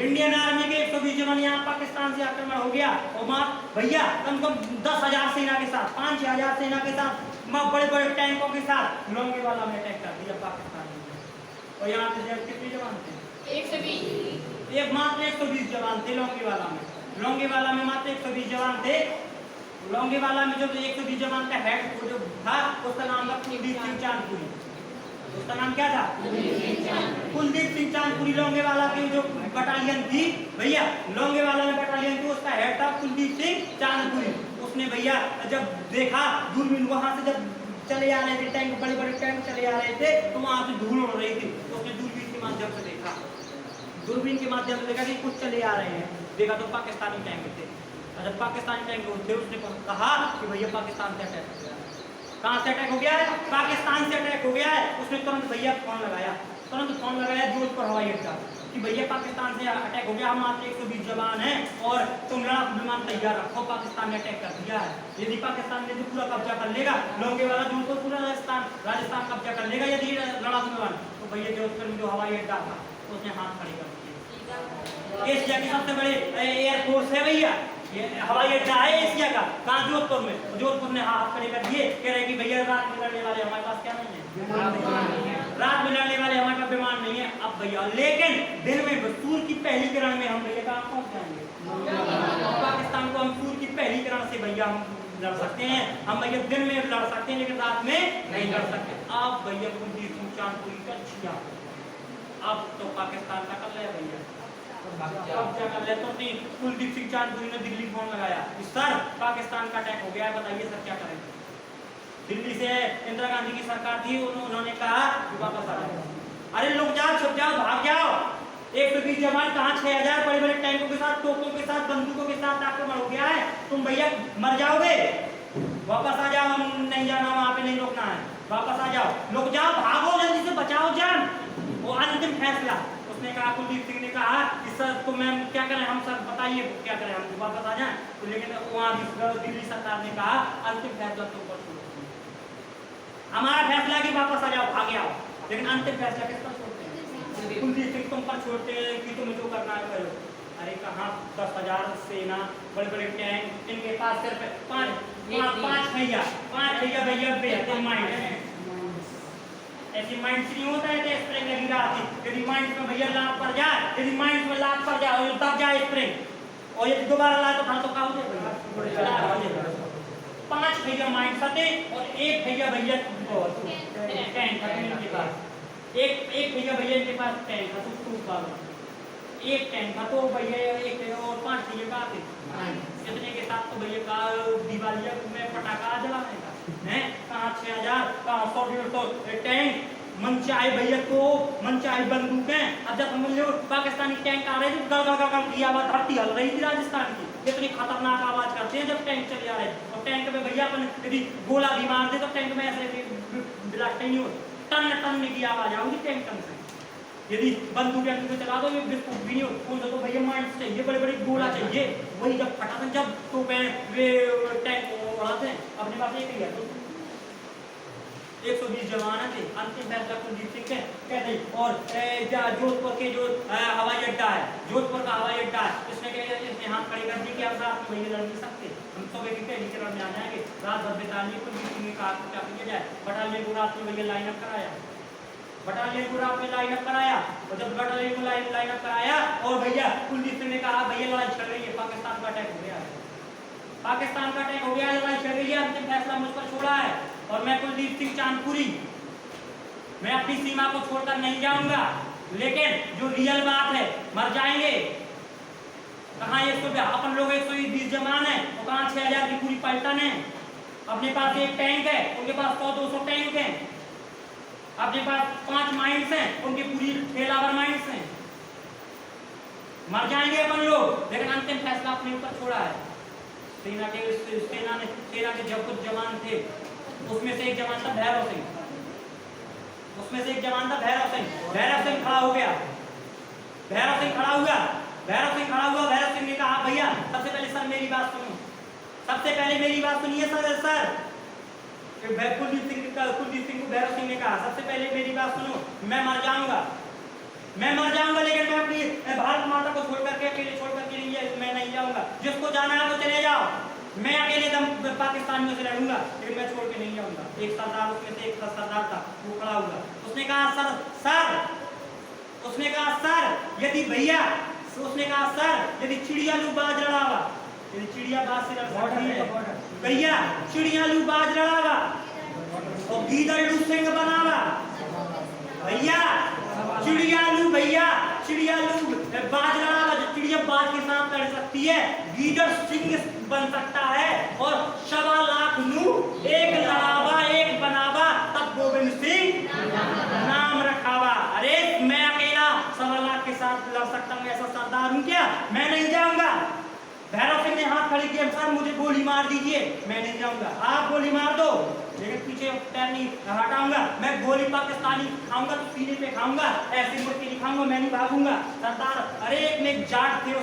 इंडियन आर्मी के 120 जवान। यहाँ पाकिस्तान से आक्रमण हो गया, और मात्र भैया कम से कम 10,000 सेना के साथ, 5,000 सेना के साथ, बड़े बड़े टैंकों के साथ लोंगेवाला में अटैक कर दिया पाकिस्तान ने। और यहाँ पे कितने जवान थे? 120। एक मात्र 120 जवान थे लोंगेवाला में। लोंगेवाला में मात्र 120 जवान थे। लोंगेवाला में जो 120 जवान का हेड जो था, उसका नाम था कुलदीप सिंह चांदपुरी। उसका नाम क्या था? कुलदीप सिंह चांदपुरी। लोंगेवाला की जो बटालियन थी भैया, लोंगेवाला में बटालियन थी, उसका हेड था कुलदीप सिंह चांदपुरी। उसने भैया जब देखा दूरबीन, वहां से जब चले आ रहे थे टैंक, बड़े बड़े टैंक चले आ रहे थे, तो वहां से धूल उड़ रही थी, तो उसने दूरबीन के माध्यम से देखा, दूरबीन के माध्यम से देखा कि कुछ चले आ रहे हैं, देखा तो पाकिस्तानी टैंक थे। जब पाकिस्तानी टैंक थे, उसने कहा कि भैया पाकिस्तान से अटैक हो गया। कहाँ से अटैक हो गया है? पाकिस्तान से अटैक हो गया है। उसने तुरंत भैया फोन लगाया जोधपुर हवाई अड्डा कि भैया पाकिस्तान से अटैक हो गया, हम मात्र 120 जवान हैं और तुम लड़ाकू विमान तैयार रखो, पाकिस्तान ने अटैक कर दिया है। यदि पाकिस्तान ने पूरा कब्जा कर लेगा, लोंगेवाला जोधपुर पूरा राजस्थान कब्जा कर लेगा यदि लड़ाकू विमान, तो भैया जोधपुर में जो हवाई अड्डा था उसने हाथ खड़े कर दिए। एशिया के सबसे बड़े एयरफोर्स है भैया, ये हवाई अड्डा है एशिया का, कहाँ? जोधपुर में। जोधपुर ने हाथ खड़े कर दिए, कह रहे कि भैया रात में लड़ने वाले हमारे पास क्या नहीं है, रात में लड़ने वाले हमारे पास विमान नहीं है। अब भैया लेकिन दिन में सूर्य की पहली किरण में हम भैया कहाँ पहुंच जाएंगे? पाकिस्तान को हम सूर्य की पहली किरण से भैया हम लड़ सकते हैं, हम भैया दिन में लड़ सकते हैं लेकिन रात में नहीं लड़ सकते। अब भैया कुलदीप सिंह चांदपुरी का छिया, अब तो पाकिस्तान का कर लिया भैया, कब्जा कर लिया। तो कुलदीप सिंह चांदपुरी ने दिल्ली फोन लगाया, सर पाकिस्तान का अटैक हो गया है, बताइए सर क्या करें? दिल्ली से इंदिरा गांधी की सरकार थी, उन्होंने कहा वापस आ जाओ। अरे लोग जाओ, छुप जाओ, भाग जाओ। 120 जवान कहाँ 6000 बड़े बड़े टैंकों के साथ, तोपों के साथ, बंदूकों के साथ आक्रमण हो गया है, तुम भैया मर जाओगे। वापस आ जाओ, हम नहीं जाना, वहां पे नहीं रोकना है, वापस आ जाओ। लोग जाओ, भागो, जल्दी से बचाओ जान। वो अंतिम फैसला उसने कहा, कुलदीप सिंह ने कहा कि सर तो मैं क्या करें, हम सर बताइए क्या करें, हम वापस आ जाएं? तो लेकिन वहाँ दिल्ली सरकार ने कहा अंतिम फैसला तुम पर छोड़ो, हमारा फैसला कि वापस आ जाओ, भाग आओ, लेकिन अंतिम फैसला किस पर छोड़ते हैं? कुलदीप सिंह तुम पर छोड़ते हैं कि तुम्हें जो करना है करो। अरे कहाँ 10,000 सेना, बड़े बड़े टैंक, इनके पास सिर्फ पाँच भैया बेहतर माइंड है। ऐसी माइंड नहीं होता है कि स्प्रिंग लगी रहती, यदि माइंड में भैया लात पड़ जाए, यदि माइंड में लात पड़ जाए और दब जाए स्प्रिंग और यदि दोबारा लाए तो खा तो हो जाएगा। 5 भैया माइंड सते और एक भैया टैंक था इनके पास, एक भैया इनके पास टैंक था, तो एक टैंक था, तो भैया एक और 5 भैया का थे, कितने के साथ तो भैया का दिवालिया में पटाखा जलाने का है, कहाँ 6000, कहाँ 100-150 टैंक, मनचाहे भैया तो मनचाहे बंदूकें। अब जब समझ लो पाकिस्तानी टैंक आ रहे थे, गल गल गल की आवाज धरती हल रही थी राजस्थान की, कितनी खतरनाक आवाज करते हैं जब टैंक चले आ रहे हैं। और टैंक में भैया अपन यदि गोला भी मार दे तो टैंक में ऐसे ब्लास्ट नहीं हो, टन की आवाज आऊंगी टैंक टन से। यदि बंदूक चला दो विस्फोट भी नहीं हो, कौन सा तो भैया माइंड चाहिए, बड़े बड़े गोला चाहिए, वही जब फटाते जब तो वे टैंक उड़ाते हैं अपने पास एक ही है। 120 जवान थे, अंतिम फैसला कुलदीप सिंह कहते। और जोधपुर के जो हवाई अड्डा है, जोधपुर का हवाई अड्डा है, इसने हाथ खड़े कर दिए कि अब रात में लड़ नहीं सकते, हम सुबह की पहली किरण में आ जाएंगे, रात भर बिताएंगे। कुलदीप सिंह ने कहा क्या किया जाए, बटालियन को रात में भैया लाइनअप कराया, बटालियन को रात में लाइनअप कराया, और जब बटालियन को लाइनअप कराया और भैया कुलदीप सिंह ने कहा भैया लड़ाई चल रही है, पाकिस्तान का अटैक हो गया है, पाकिस्तान का अटैक हो गया, लड़ाई चल रही है, अंतिम फैसला मुझ पर छोड़ा है और मैं कुलदीप सिंह चांदपुरी, मैं अपनी सीमा को छोड़कर नहीं जाऊंगा। लेकिन जो रियल बात है, मर जाएंगे कहाँ, अपन लोग 120 जवान है और कहाँ 6000 की पूरी पलटन है, अपने पास एक टैंक है, उनके पास 100-200 टैंक है, अपने पास 5 माइंस हैं, उनकी पूरी ठेलावर माइंस हैं, मर जाएंगे अपन लोग, लेकिन अंतिम फैसला अपने ऊपर छोड़ा है। सेना के जब कुछ जवान थे, उसमें से एक जवान था भैरव सिंह, भैरव सिंह खड़ा हो गया, भैरव सिंह खड़ा हुआ, भैरव सिंह ने कहा भैया सबसे पहले सर मेरी बात सुनो, सबसे पहले मेरी बात सुनिए सर। कुलदीप सिंह को भैरव सिंह ने कहा सबसे पहले मेरी बात सुनो, मैं मर जाऊंगा लेकिन मैं अपनी भारत माता को छोड़ करके अकेले मैं नहीं जाऊंगा, जिसको जाना है वो चले जाओ, मैं अकेले दम पाकिस्तान में से लड़ूंगा, लेकिन मैं छोड़ के नहीं जाऊंगा। एक सरदार, उसमें से एक सरदार था, वो खड़ा हुआ, उसने कहा सर यदि चिड़िया लू बाज लड़ावा, यदि चिड़िया बाज से लड़ सकती है भैया, चिड़िया लू बाज लड़ावा और गीदड़ लू सिंह बनावा, भैया चिड़िया लू बाज लड़ावा, चिड़िया बाज के साथ लड़ सकती है, गीदड़ सिंह बन सकता है, और 1.25 लाख लू एक लड़ावा एक बनावा, तब गोविंद सिंह नाम रखावा। अरे मैं अकेला 1.25 लाख के साथ लड़ सकता हूँ, ऐसा सरदार हूँ क्या, मैं नहीं जाऊंगा। भैरव सिंह ने हाथ खड़े किए, सर मुझे गोली मार दीजिए, मैं नहीं जाऊंगा, आप गोली मार दो, लेकिन पीछे पैर नहीं हटाऊंगा। मैं गोली पाकिस्तानी खाऊंगा तो सीने पे खाऊंगा, ऐसे मुड़ के नहीं खाऊंगा, मैं नहीं भागूंगा। सरदार अरे एक में जाट थे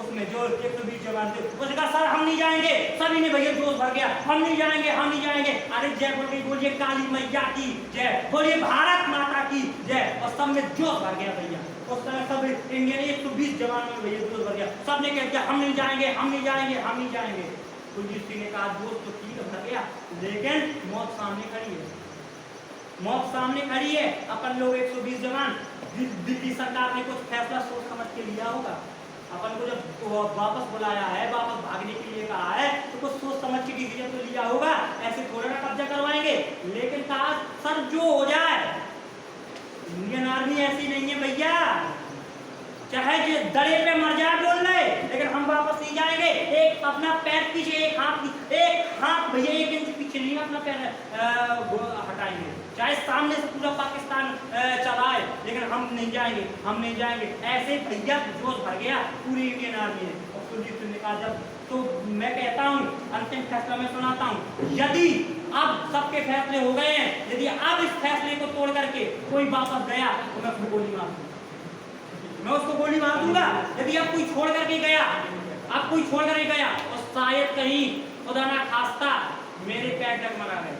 उसमें जो 120 जवान थे, उसने कहा सर हम नहीं जाएंगे। सभी ने भैया जोश भर गया, हम नहीं जाएंगे, हम नहीं जाएंगे। अरे जय बोल के बोलिए काली मैया की जय, बोलिए भारत माता की जय। और सब में जोश भर गया भैया। उस समय सब इंडियन 120 जवान में भैया जोश भर गया। सब ने कह दिया हम नहीं जाएंगे, हम नहीं जाएंगे, हम नहीं जाएंगे। कुलदीप सिंह ने कहा जोश तो ठीक भर गया, लेकिन मौत सामने खड़ी है, मौत सामने खड़ी है। अपन लोग 120 जवान, दिल्ली सरकार ने कुछ फैसला सोच समझ के लिया होगा। अपन को जब वापस बुलाया है, वापस भागने के लिए कहा है, तो कुछ सोच समझ के डिसीजन तो लिया होगा। ऐसे थोड़ा ना कब्जा करवाएंगे। लेकिन कहा सर जो हो जाए, इंडियन आर्मी ऐसी नहीं है भैया, चाहे जो दड़े पे मर जाए बोल रहे, लेकिन हम वापस नहीं जाएंगे। एक अपना पैर पीछे, एक हाथ भैया 1 इंच पीछे नहीं अपना पैर हटाएंगे, चाहे सामने से पूरा पाकिस्तान चलाए, लेकिन हम नहीं जाएंगे, हम नहीं जाएंगे। ऐसे भैया जोश भर गया पूरी इंडियन आर्मी ने। और कुलदीप सिंह ने कहा जब तो मैं कहता हूँ अंतिम फैसला मैं सुनाता हूँ, यदि अब सबके फैसले हो गए हैं, यदि अब इस फैसले को तोड़ करके कोई वापस गया तो मैं उसको गोली मार दूंगा, मैं उसको गोली मार दूंगा। यदि अब कोई छोड़ करके गया, अब कोई छोड़ करके गया और शायद कहीं खुदा ना खास्ता मेरे पैर डगमगा गए,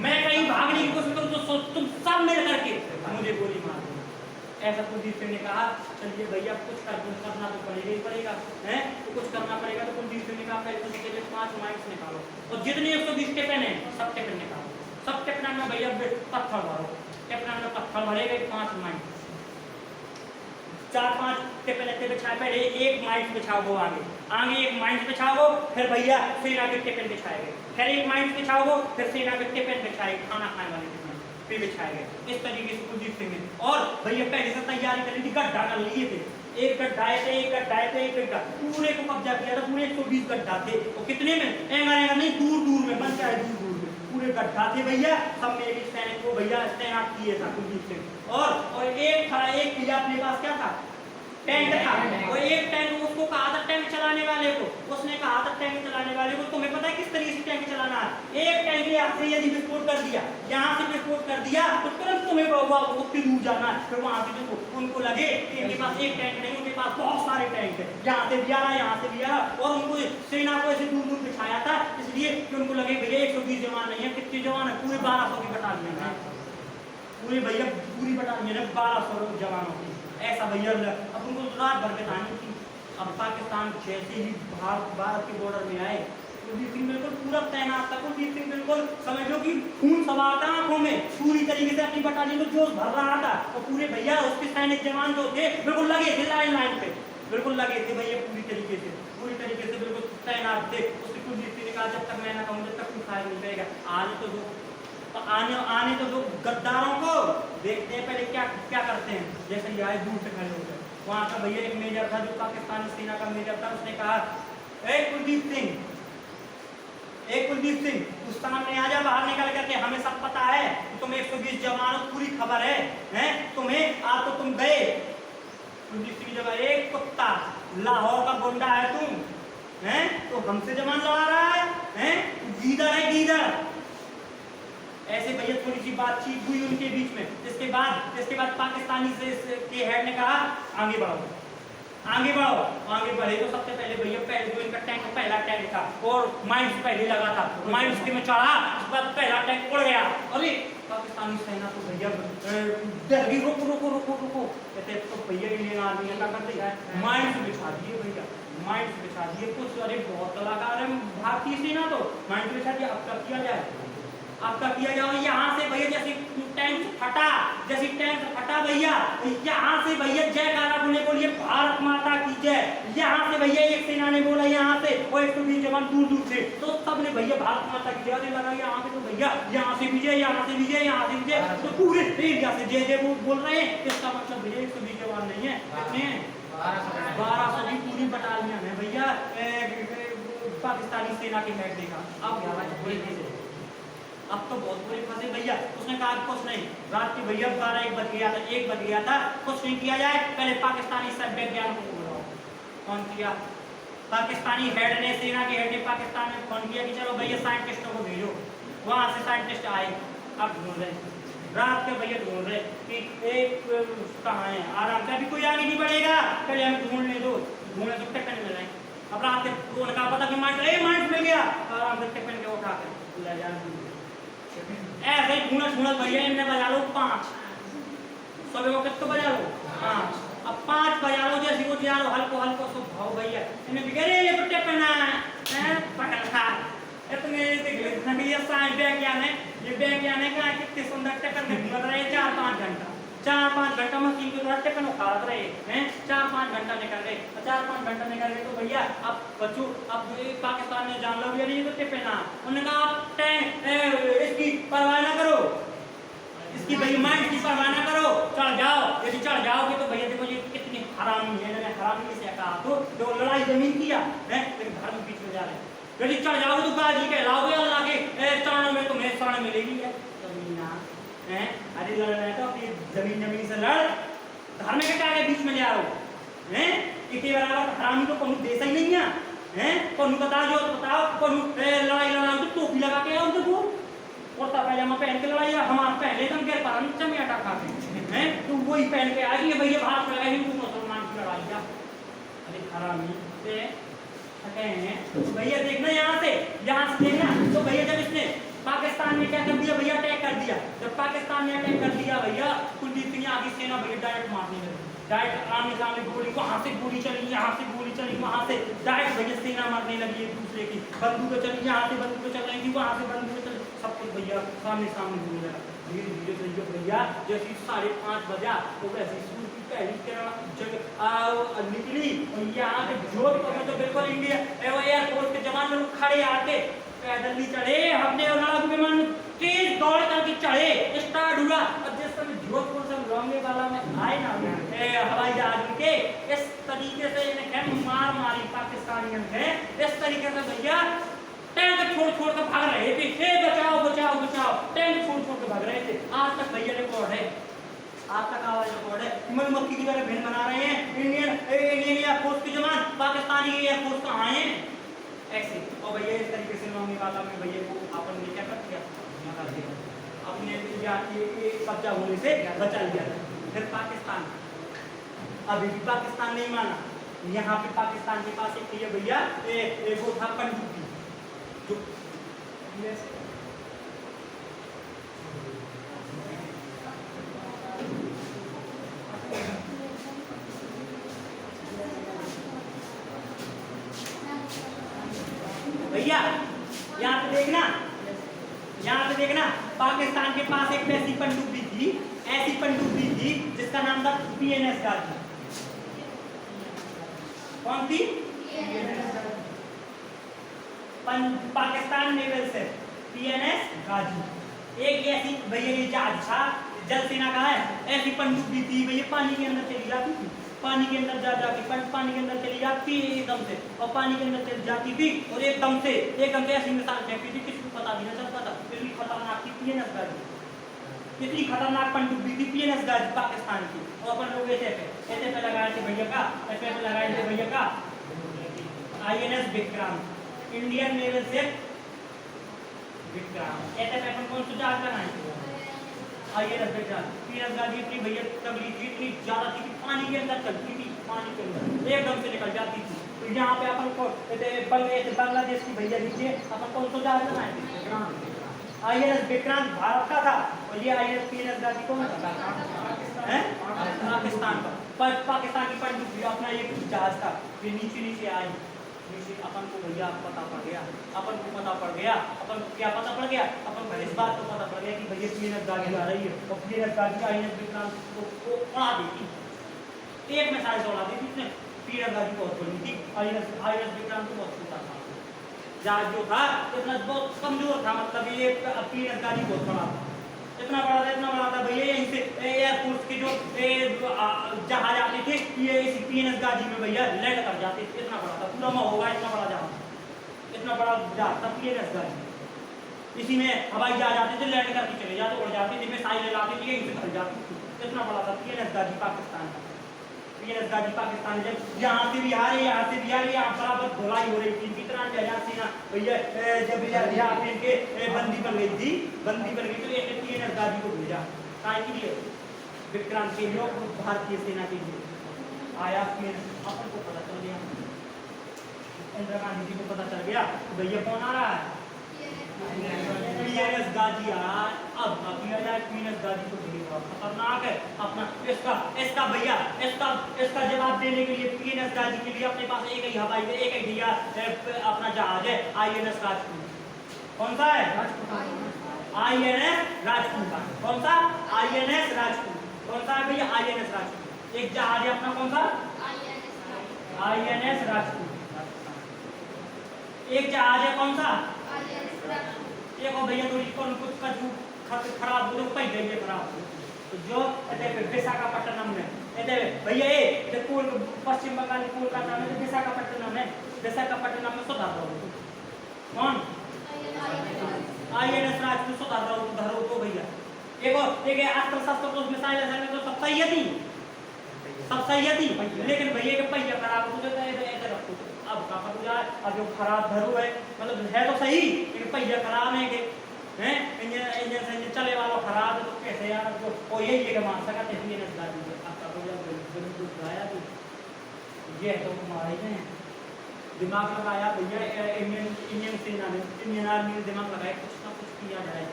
मैं कहीं भागने की कोशिश करूं तो तुम सब मिल करके मुझे गोली मार दो। ऐसा कुलदीप सिंह ने कहा चलिए भैया कुछ करना तो पड़ेगा ही पड़ेगा, है तो कुछ करना पड़ेगा। तो कुलदीप सिंह ने कहा पहले 5 माइंस निकालो और जितने 120 टिफिन है सब टिफिन निकालो, सब टिफिन में भैया पत्थर भरो, टिफिन में पत्थर भरेगा 5 माइंस, 4-5 टिफिन ऐसे बिछाए, पहले एक माइंस बिछाओ वो आगे एक माइंस बिछाओ, फिर भैया सेना के टिफिन बिछाएंगे, फिर एक माइंस बिछाओ, फिर सेना के टिफिन बिछाएंगे, खाना खाने वाले टिफिन फिर बिछाएंगे। इस तरीके से कुलदीप सिंह ने और भैया पहले से तैयारी कर ली थी, गड्ढा कर लिए थे, एक गड्ढा एक गड्ढा पूरे को कब्जा किया था। पूरे 120 गड्ढा थे, और कितने में एंगा नहीं, दूर में बन जाए, दूर में पूरे गड्ढा थे भैया। सब में एक सैनिक को भैया तैनात किए था कुलदीप सिंह। और एक भैया अपने पास क्या था, टैंक था। और एक टैंक उसको कहा था टैंक चलाने वाले को, उसने कहा था टैंक चलाने वाले को तुम्हें पता है किस तरीके से टैंक चलाना है। एक टैंक यहाँ से यदि विस्फोट कर दिया, यहाँ से विस्फोट कर दिया तो तुरंत तुम्हें उतनी दूर जाना है। फिर वहां से देखो उनको लगे कि इनके पास एक टैंक नहीं, उनके पास बहुत सारे टैंक है, यहाँ से भी आ रहा, यहाँ से भी आ रहा। और उनको सेना को ऐसे दूर बिछाया था इसलिए कि उनको लगे भैया 120 जवान नहीं है, कितने जवान है, पूरे 1200 की बटालियन है, पूरे भैया पूरी बटालियन है 1200 जवानों की। ऐसा भैया अब उनको रात भर बितानी थी। अब पाकिस्तान जैसे ही भारत के बॉर्डर में आए, कुलदीप सिंह बिल्कुल पूरा तैनात था। कुलदीप सिंह बिल्कुल समझ लो कि खून सवार था आंखों में, पूरी तरीके से अपनी बटालियन को जोश भर रहा था। और पूरे भैया उसके सैनिक जवान जो थे बिल्कुल लगे थे लाइन पे, बिल्कुल लगे थे भैया पूरी तरीके से बिल्कुल तैनात थे। उसने कुलदीप सिंह ने कहा जब तक मैं ना कहूँ जब तक कोई फायर नहीं करेगा। आने तो दो गद्दारों को, देखते हैं पहले क्या क्या करते हैं। जैसे ही आए दूर से खड़े हो गए, वहां का भैया एक मेजर था जो पाकिस्तानी सेना का मेजर था, उसने कहा कुलदीप सिंह तू सामने आ जा, बाहर निकल करके, हमें सब पता है तुम 120 जवानों पूरी खबर है तुम्हें, आज तो तुम गए। कुलदीप सिंह जब एक कुत्ता लाहौर का गुंडा है तुम, तो हमसे जवान लड़ा रहा है, गीदड़ है गीदड़। ऐसे भैया थोड़ी सी बातचीत हुई उनके बीच में। इसके बाद पाकिस्तानी के हेड ने कहा आगे बढ़े। तो सबसे पहले भैया पहले जो इनका टैंक पहला टैंक था और माइंस पहले लगा था, माइंस के में चढ़ा, उसके बाद पहला टैंक उड़ गया। अरे पाकिस्तानी सेना तो भैया डर गई, रुको कहते तो भैया इंडियन आर्मी ने क्या कर दिया, माइंस बिछा दिए कुछ। अरे बहुत कलाकार है भारतीय सेना, तो माइंस बिछा दिया। अब क्या किया जाए, यहाँ से भैया जैसे टैंक फटा भैया, यहाँ से भैया जयकारा बोलिए भारत माता की जय। यहाँ से भैया एक सेना ने बोला यहाँ से, वो 120 जवान दूर से, तो सबने भैया भारत माता की जय लगा। यहाँ पे तो भैया यहाँ से विजय, तो पूरे इंडिया से जय बोल रहे हैं। इसका मतलब भैया 120 जवान नहीं है, कितने 1200 की पूरी बटालियन है भैया। पाकिस्तानी सेना के हेड देखा, अब तो बहुत बुरे फंसे भैया। उसने कहा कुछ नहीं, रात के भैया 1 बज गया था, कुछ नहीं किया जाए, पहले पाकिस्तानी सब वैज्ञानिकों को बुलाओ। कौन किया, पाकिस्तानी हेड ने, सेना के हेड ने पाकिस्तान में फोन किया कि चलो भैया साइंटिस्टों को भेजो। वहां से साइंटिस्ट आए, अब ढूंढ रहे रात के भैया ढूंढ रहे कि एक कहाँ है, आराम से अभी कोई आगे नहीं बढ़ेगा, पहले हमें ढूंढने दो। ढूंढने तो टिकट मिल रहे, अब रात के उनका पता कि माइंड मिल गया, आराम से टिकट के उठा कर ले जाना। ऐसे ही ढूंढा भैया इनने बजा लो 5, सुबह को कितना बजा लो 5, अब 5 बजा लो, जैसे वो जा लो हल्को सो भाव भैया इन्हें बिगड़े ये पट्टे पहना है पकड़ खा इतने देख ये साइंस विज्ञान है, ये विज्ञान है क्या कितने सुंदर टिकट निकल रहे हैं 4-5 घंटा मशीन के द्वारा टिकट उखाड़ रहे हैं, 4-5 घंटा निकल गए, 4-5 घंटा निकल गए तो भैया अब बच्चों अब पाकिस्तान ने जान लो भैया नहीं तो टिपना, उन्होंने कहा टैंक इसकी परवाह ना करो, इसकी भैया माइंड की परवाह ना करो, चढ़ जाओ, यदि चढ़ जाओगे तो भैया देखो ये कितनी हरामी है, मैंने हरामी से कहा तो जो लड़ाई जमीन किया है लेकिन धर्म बीच में जा रहे हैं, यदि चढ़ जाओगे तो गाजी कहलाओगे अल्लाह के चरणों में तुम्हें शरण मिलेगी है जमीन है, अरे लड़ रहे तो अपनी जमीन से लड़, धर्म के क्या बीच में ले आओ हैं, इतने बराबर हरामी तो कोई देश ही नहीं है हैं, कोई बताओ जो बताओ कोई लड़ाई लड़ाओ तो टोपी लगा के आओ देखो कुर्ता पैजामा पहन के लड़ाई, हमारे पहले तुम कह पा चमियाटा खाते हैं तो वही पहन के आएगी भैया भारत में हिंदू मुसलमान की लड़ाई का, अरे हरामी से हैं तो भैया देखना यहाँ से देखना तो भैया जब इसने पाकिस्तान ने क्या कर दिया भैया अटैक कर दिया, जब पाकिस्तान ने अटैक कर दिया भैया कुलदीप सिंह आगे सेना भैया डायरेक्ट मारने लगी, डायरेक्ट आमने सामने गोली, वहां से गोली चली, यहाँ से गोली चली, वहां से डायरेक्ट भैया सेना मारने लगी एक दूसरे की, बंदूकें चली, यहाँ से बंदूकें चल रही थी, वहां से बंदूकें चली, सब कुछ भैया सामने होने लगा। धीरे धीरे भैया जैसे 5:30 बजा तो वैसे सूर्य की पहली किरण निकली और यहाँ पे जोर पकड़ तो बिल्कुल इंडिया एयरफोर्स के जवान लोग खड़े आके पैदल नहीं चढ़े, हमने लड़ाकू विमान तेज दौड़ करके चढ़े, स्टार्ट हुआ और जिस समय जोधपुर से लौंगे वाला में आए ना हवाई जहाज के इस तरीके से इन्हें मार मारी पाकिस्तानियों ने, इस तरीके से भैया टैंक छोड़ कर भाग रहे थे, बचाओ टैंक छोड़ के भाग रहे थे। आज तक भैया रिकॉर्ड है, आज तक आवाज रिकॉर्ड है, मधुमक्खी की तरह भिन्न बना रहे हैं इंडियन एयरफोर्स के जवान, पाकिस्तानी एयरफोर्स कहाँ हैं ऐसे, और भैया इस तरीके से लौंगे वाला में भैया को अपन ने क्या कर दिया अपने कब्जा होने से बचा लिया। फिर पाकिस्तान अभी भी पाकिस्तान नहीं माना, यहाँ पे पाकिस्तान के पास एक ये भैया वो था पनडुब्बी जो भैया यहाँ पे देखना पाकिस्तान के पास एक ऐसी पनडुब्बी थी जिसका नाम था PNS गाजी। कौन थी? पाकिस्तान नेवल से PNS गाजी। एक ऐसी भैया ये जहाज था, जल सेना का है, ऐसी पनडुब्बी थी भैया पानी के अंदर चली जाती थी, पानी के अंदर पानी के अंदर चली जाती एकदम से, और पानी के अंदर चली जाती थी और एकदम से ऐसी मिसाल फेंकती थी, किसी को पता भी नहीं चलता था, इतनी खतरनाक थी PNS गाजी, इतनी खतरनाक पनडुब्बी थी PNS गाजी पाकिस्तान की। और अपन लोग ऐसे पे लगाए थे भैया का INS विक्रांत, इंडियन नेवल से विक्रांत, ऐसे पे अपन कौन सा जहाज लगाए INS विक्रांत। PNS गाजी इतनी भैया तगड़ी थी, इतनी ज्यादा थी कि पानी के अंदर चलती थी, पानी के अंदर एकदम से निकल जाती थी। तो यहाँ पे अपन को बांग्लादेश की भैया नीचे अपन कौन सा जहाज बनाए थे INS विक्रांत भारत का था, और ये INS PNS गाजी कौन सा है पाकिस्तान का। पाकिस्तान की पनडुब्बी अपना ये जहाज था, ये नीचे आई, अपन को भैया पता पड़ गया, अपन को क्या पता पड़ गया, अपन को इस बात को पता पड़ गया कि भैया PNS गाजी आ रही है, और PNS गाजी INS विक्रांत को उड़ा देती, एक में सारे उड़ा देती इसने। PNS गाजी बहुत बड़ी थी, INS विक्रांत को बहुत छोटा था, जहाज जो था इतना बहुत कमजोर था, मतलब ये PNS गाजी बहुत बड़ा था, इतना बड़ा था भैया। यहीं से एयरफोर्स के जो जहाज आते थे ये इसी PNS गाजी में भैया लैंड कर जाते थे, इतना बड़ा था, पूरा होगा इतना बड़ा जहाज था PNS गाजी। इसी में हवाई जहाज आते थे, लैंड करके चले जाते, उड़ जाते थे, मिसाइलें लाते थे, यहीं से फंस जाती थी, इतना बड़ा था PNS गाजी पाकिस्तान का। पीएनएस गाजी पाकिस्तान जब यहाँ से भी आ रही यहाँ से भी आ रही यहाँ बराबर धुलाई हो रही थी इनकी तरह हजार सेना भैया जब यहाँ पे इनके बंदी बन गई थी बंदी बन गई तो इसने पीएनएस गाजी को भेजा कहा के लिए विक्रांत के लिए भारतीय सेना के लिए आया फिर अपन को पता चल गया इंदिरा गांधी जी को पता चल गया भैया कौन आ रहा है पीएनएस गाजी अब पीएनएस गाजी को भेजेगा खतरनाक है अपना इसका भैया इसका जवाब देने के लिए पीएनएस गाजी के लिए अपने पास एक ही हवाई एक ही भैया अपना जहाज है आईएनएस राजपूत कौन सा है आईएनएस राजपूत कौन सा आईएनएस राजपूत कौन सा है भैया आईएनएस राजपूत एक जहाज है अपना कौन सा आईएनएस राजपूत एक जहाज है कौन सा एक और भैया थोड़ी कौन कुछ का खराब हो तो पै गई खराब तो जो विशाखापट्टनम में भैया ये पश्चिम बंगाल कोलकाता में विशाखापट्टनम में विशाखापट्टनम में सुधार रहा हूँ कौन आईएनएस राजपूत सुधार रहा हूँ धरो तो भैया एक अस्त्र शस्त्र तो मिसाइल तो सब सही है लेकिन भैया के पहिया खराब हो ऐसे रखो अब का अब जो खराब धरो है मतलब है तो सही लेकिन पहिया खराब है कि हैं इंजन चले वाला खराब है तो कैसे यार जो ओ यही है मान सका पीएनएस गाजी आपका तो जब गाया तो ये तो हमारे हैं दिमाग लगाया भैया इंडियन सेना ने इंडियन आर्मी ने दिमाग लगाया कुछ ना कुछ किया जाए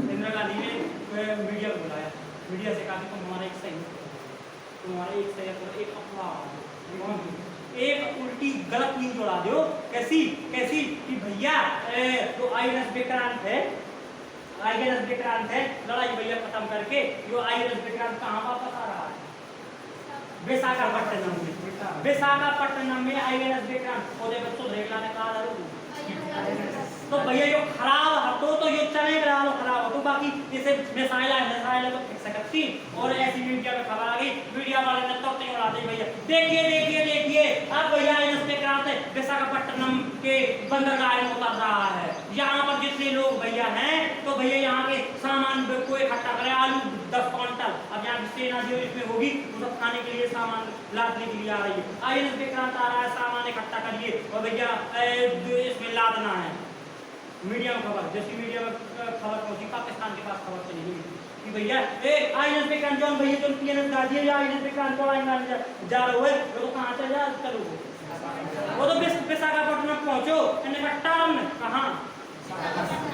इंदिरा गांधी ने मीडिया को बुलाया मीडिया से कहा कि तुम्हारा एक सही एक अफवाह एक उल्टी गलत न्यूज उड़ा दो कैसी कि भैया जो आईएनएस विक्रांत है लड़ाई भैया खत्म करके जो आईएनएस विक्रांत कहाँ वापस आ रहा है विशाखापट्टनम में आईएनएस विक्रांत ओदे बच्चों रेगला ने कहा तो भैया जो खराब हटो तो ये चले रहा खराब हो तो बाकी जैसे मिसाइल तो फेंक सकती और ऐसी मीडिया में खबर आ गई मीडिया वाले ने तो नहीं उड़ा दी भैया देखिए अब भैया आईएनएस विक्रांत विशाखापट्टनम के बंदरगाह में उतर रहा है यहाँ पर जितने लोग भैया हैं तो भैया यहाँ के सामान को इकट्ठा करे आलू 10 क्विंटल अब यहाँ की सेना जो इसमें होगी वो सब खाने के लिए सामान लादने के लिए आ रही है आईएनएस विक्रांत आ रहा है सामान इकट्ठा करिए और भैया इसमें लादना है मीडिया में खबर जैसी मीडिया में खबर पहुंची पाकिस्तान के पास खबर चली गई कि भैया आईएनएस विक्रांत जो भैया जो पीएनएस गाजी है आईएनएस विक्रांत को जा रहा है वो तो कहाँ से जा चलो वो तो विशाखापट्टनम पहुंचो टर्न कहाँ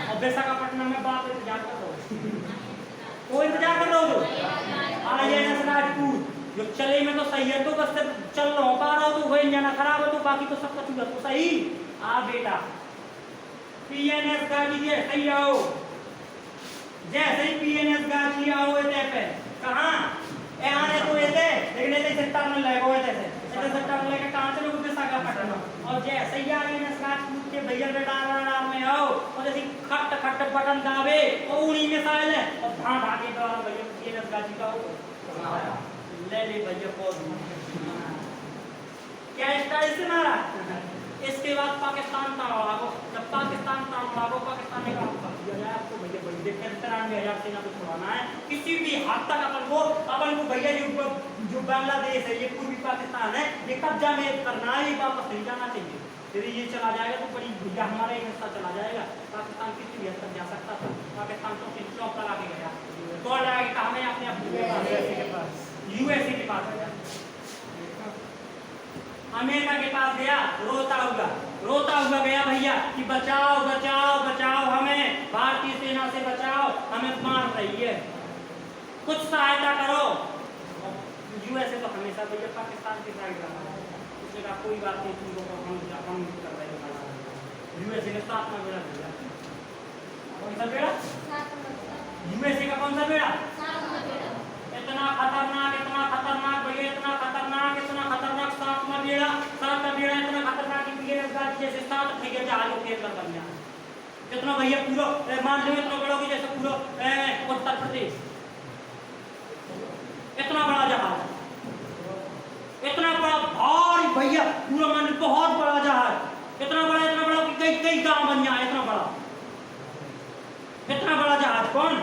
और विशाखापट्टनम में बाप इंतजार कर रहा वो इंतजार कर रहा हो आईएनएस राजपूत जो चले में तो सही है तो बस चल रहा हो पा रहा हो तो वही जाना खराब है तो बाकी तो सब कुछ तो सही आ बेटा पीएनएस गाजी जैसे ही आओ जैसे ही पीएनएस गाजी आओ पे कहाँ आने तो लेकिन ऐसे टर्न लगेगा ऐसे टर्न लेके कहाँ चलो विशाखापट्टनम और जैसे ही आईएनएस राजपूत के भैया रडार में आओ और जैसे खट बटन दाबे और उन्हीं मिसाइल है और भाग के द्वारा भैया पीएनएस गाजी का ले भैया क्या स्टाइल से मारा इसके बाद पाकिस्तान जब पाकिस्तान पाकिस्तान ने कहा आपको भैया देखिए 93,000 सेना को छुड़ाना है किसी भी हद तक अपन को भैया जो बांग्लादेश है ये पूर्वी पाकिस्तान है ये कब्जा में करना है ये वापस नहीं जाना चाहिए यदि ये चला जाएगा तो बड़ी भैया हमारा एक हिस्सा चला जाएगा पाकिस्तान किसी भी हद तक जा सकता था पाकिस्तान तो फिर चौक लगा के गया दौड़ जाएगा कहा मैं अपने यूएसए के पास गया अमेरिका के पास गया रोता हुआ गया भैया कि बचाओ हमें भारतीय सेना से बचाओ हमें मार रही है कुछ सहायता करो यूएसए तो हमेशा भैया पाकिस्तान के साइड रहा उसने कहा कोई बात नहीं तुम लोग हम कर रहे हैं यूएसए ने 7वां बेड़ा भेजा कौन सा बेड़ा यूएसए का कौन सा बेड़ा इतना खतरनाक भैया इतना खतरनाक 7वां बेड़ा इतना खतरनाक कि पीएनएस गाजी जैसे 7 भैया जहाजों के अंदर बन गया कितना भैया पूरा मान लो इतना बड़ा कि जैसे पूरा उत्तर प्रदेश इतना बड़ा जहाज इतना बड़ा भारी भैया पूरा मान लो बहुत बड़ा जहाज इतना बड़ा कि कई गांव बन जाए इतना बड़ा जहाज कौन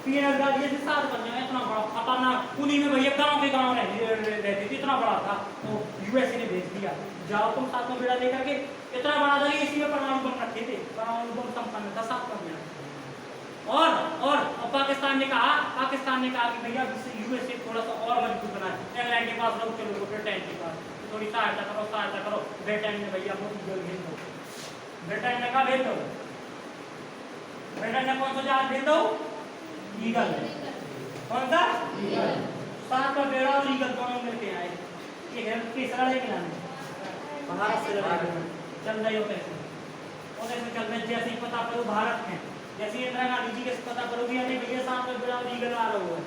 पीनट गाड़ी से 7 बंदे में इतना बड़ा खतरनाक, उन्हीं में भैया गांव के गांव रहती थी, इतना बड़ा था। तो यूएसए ने भेज दिया, जाओ तुम 7वां बेड़ा लेकर के। इतना बड़ा था कि इसी में परमाणु बम रखे थे, परमाणु बम संपन्न था 7वां बेड़ा। और पाकिस्तान ने कहा कि भैया यूएसए थोड़ा सा और मजबूत बनाए, इंग्लैंड के पास रहो, चलो ब्रिटेन के पास थोड़ी सहायता करो। ब्रिटेन ने भैया भेज दो, ब्रिटेन ने कहा भेज दो। ब्रिटेन ने कौन सा जहाज भेज दो? ईगल। कौन सा? ईगल। 7वां बेड़ा और ईगल दोनों मिलके आए। ये है तीसरा है कि भारत से चल रही होते हैं, और ऐसे चल रहे जैसे ही पता करो भारत है, जैसे इंदिरा गांधी जी के पता करोगे अरे भैया 7वां बेड़ा और ईगल आ रहा है,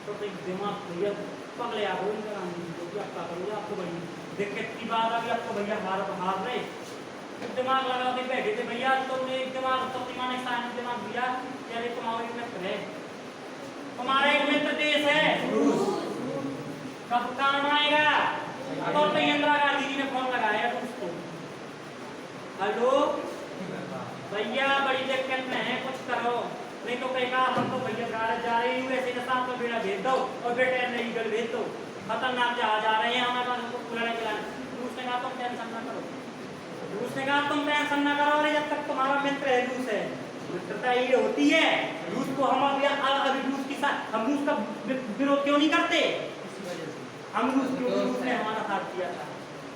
तो दिमाग भैया पगले आ गए इंदिरा गांधी जी को, क्या करोगे? आपको बड़ी दिक्कत की बात आ गई, आपको भैया भारत हार रहे, दिमाग लगा के बैठे थे भैया। तुमने एक दिमाग शक्तिमान एक साइंस दिमाग दिया, यानी तुम्हारा एक मित्र है, तुम्हारा एक मित्र देश है रूस, कब काम आएगा? तो इंदिरा गांधी जी ने फोन लगाया रूस को, हेलो भैया बड़ी दिक्कत में है, कुछ करो, नहीं तो कहेगा हम तो भैया भारत जा रहे हैं, यूएसए के 7वां बेड़ा भेज दो और ब्रिटेन ने ईगल भेज दो, खतरनाक जहाज आ रहे हैं हमारे पास, उनको खुलाने के लिए। रूस ने कहा तुम टेंशन ना करो, रूस ने कहा तुम टेंशन ना करो, अरे जब तक तुम्हारा मित्र है रूस है, मित्रता ये होती है। रूस को हम अभी रूस के साथ हम रूस का विरोध क्यों नहीं करते? हम रूस ने हमारा साथ किया था,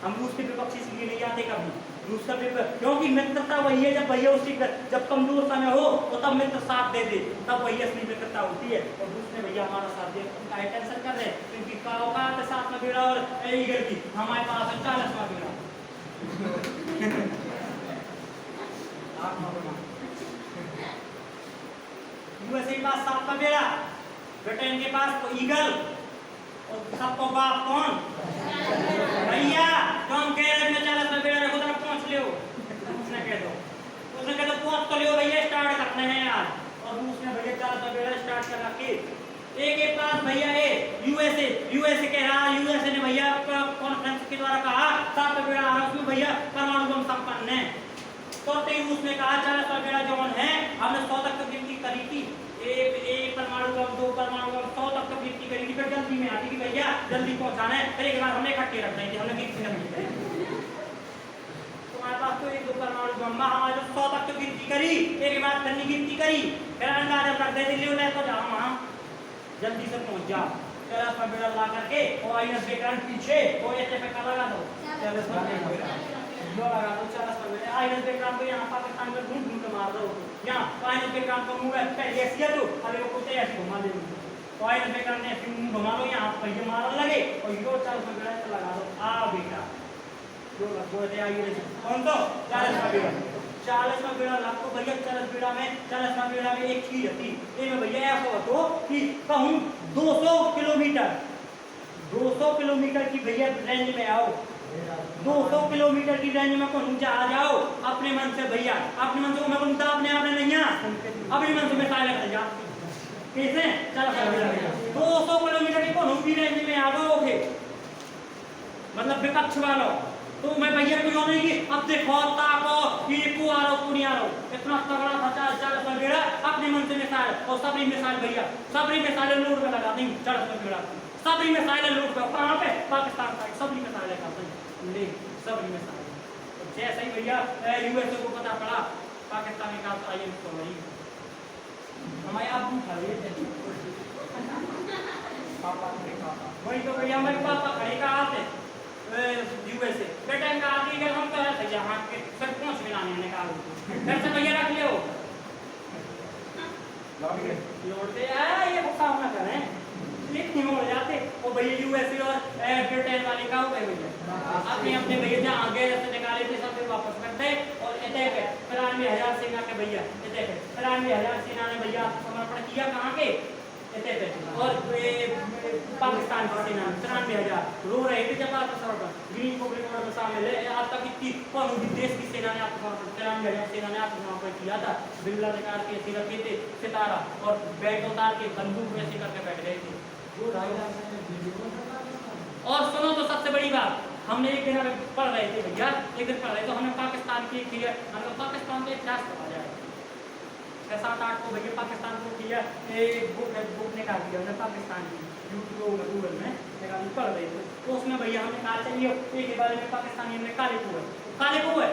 हम रूस के विपक्षी इसलिए नहीं आते कभी, रूस का क्योंकि मित्रता वही है, जब भैया उसकी जब कमजोर समय हो तो तब मित्र साथ दे दे, तब वही असली मित्रता होती है। और रूस ने भैया हमारा साथ दिया, काहे टेंशन कर रहे हैं? क्योंकि औकात है 7वां बेड़ा और ईगल की, हमारे पास है 40वां बेड़ा। यूएसए के पास 7वां बेड़ा, ब्रिटेन के पास तो ईगल, और सबको बाप कौन? भैया तुम कह रहे में 40वां बेड़ा रखो तो पहुंच ले, उसने कह दो पहुंच तो लियो भैया, स्टार्ट करते हैं यार। और उसने भैया 40वां बेड़ा स्टार्ट कर रखे, एक एक पास भैया है यूएसए कह रहा, यूएसए ने भैया कॉन्फ्रेंस के द्वारा कहा 7वां बेड़ा आ रहा, उसमें भैया परमाणु बम संपन्न है। तो रूस ने कहा 40वां बेड़ा जो है, हमने 100 तक तो गिनती करी थी, एक परमाणु बम 2 परमाणु बम 100 तक तो गिनती करी थी, फिर जल्दी में आती कि भैया जल्दी पहुंचाना है, फिर एक बार हमने इकट्ठे रख रहे थे, हमने गिनती नहीं करी। तुम्हारे पास तो 1-2 परमाणु बम, हमारे 100 तक तो गिनती करी, एक बार फिर नहीं गिनती करी, फिर अंदाजा कर दे दिल्ली में तो जाओ वहां जल्दी से पहुंच जाओ। 40वां बेड़ा ला करके और आईएनएस विक्रांत पीछे वो ऐसे पे लगा दो, 40वां बेड़ा यो लगा दो, 40वां बेड़ा आईएनएस विक्रांत को यहाँ पाकिस्तान में ढूंढ ढूंढ के मार दो, यहाँ आईएनएस विक्रांत को मुंह में पहले ऐसे तो अरे वो कुछ ऐसे घुमा दे, तो आईएनएस विक्रांत ने फिर मुंह घुमा लो, यहाँ पहिए मारने लगे और यो 40वां बेड़ा लगा दो, आ बेटा जो लगो थे आईएनएस कौन तो 40वां बेड़ा, 40वां बेड़ा लाखों भैया 40वां बेड़ा में एक चीज थी, ये भैया ऐसा हो कि कहूँ 200 किलोमीटर की भैया रेंज में आओ, 200 किलोमीटर की रेंज में कहूँ जा जाओ अपने मन से भैया, अपने मन से मैं कहूँ अपने आप में नहीं, अपने मन से मैं साइलेंट कर जा कैसे 200 किलोमीटर की कहूँ की रेंज में आ जाओगे, मतलब विपक्ष वालों तो मैं भैया को नहीं कि अब देखो ताको ये को आ रहा को नहीं आ रहा, इतना तगड़ा था 40वां बेड़ा, अपने मन से मिसाइल और सबरी मिसाइल भैया, सबरी मिसाइल लोड पे लगा दी 40वां बेड़ा, सबरी मिसाइल लोड पे कहां पे पाकिस्तान का सबरी मिसाइल का ले सबरी मिसाइल, जैसे ही भैया यूएसए को पता पड़ा पाकिस्तान का आईएम तो वही हमारे आप उठा लिए थे पापा वही तो भैया हमारे पापा खड़े का आते यूएसए ब्रिटेन का आदमी अगर हम कह रहे थे यहाँ के सर पहुँच के लाने निकालो घर से भैया रख लियो लौट दे ये गुस्सा ना करें इतनी हो जाते वो भैया यूएसए और ब्रिटेन वाले का हो गए भैया अपने अपने भैया जहाँ गए जैसे निकाले थे सब वापस करते और इतने 93,000 सेना के भैया इतने 93,000 सेना ने भैया समर्पण किया कहाँ के इतने और पाकिस्तान की सेना 93,000 रो रहे थे जब समर्पण ग्रीन पब्लिक ऑर्डर में शामिल है, आज तक इतनी कौन भी देश की सेना ने आत्मसमर्पण 93,000 सेना ने आत्मसमर्पण किया था, बिल्ला निकाल के ऐसे रखे थे सितारा और बैग उतार के बंदूक वैसे करके बैठ गए थे। और सुनो तो सबसे बड़ी बात, हमने एक दिन पढ़ रहे थे भैया, एक दिन पढ़ रहे तो हमें पाकिस्तान की हमने पाकिस्तान का इतिहास पढ़ा जाए 6-7-8 को भैया पाकिस्तान को किया एक बुक निकाल दिया हमने पाकिस्तान की गूगल में निकाल पढ़ रहे थे, तो उसमें भैया हमने कहा चलिए एक के बारे में पाकिस्तानी हमने काले को है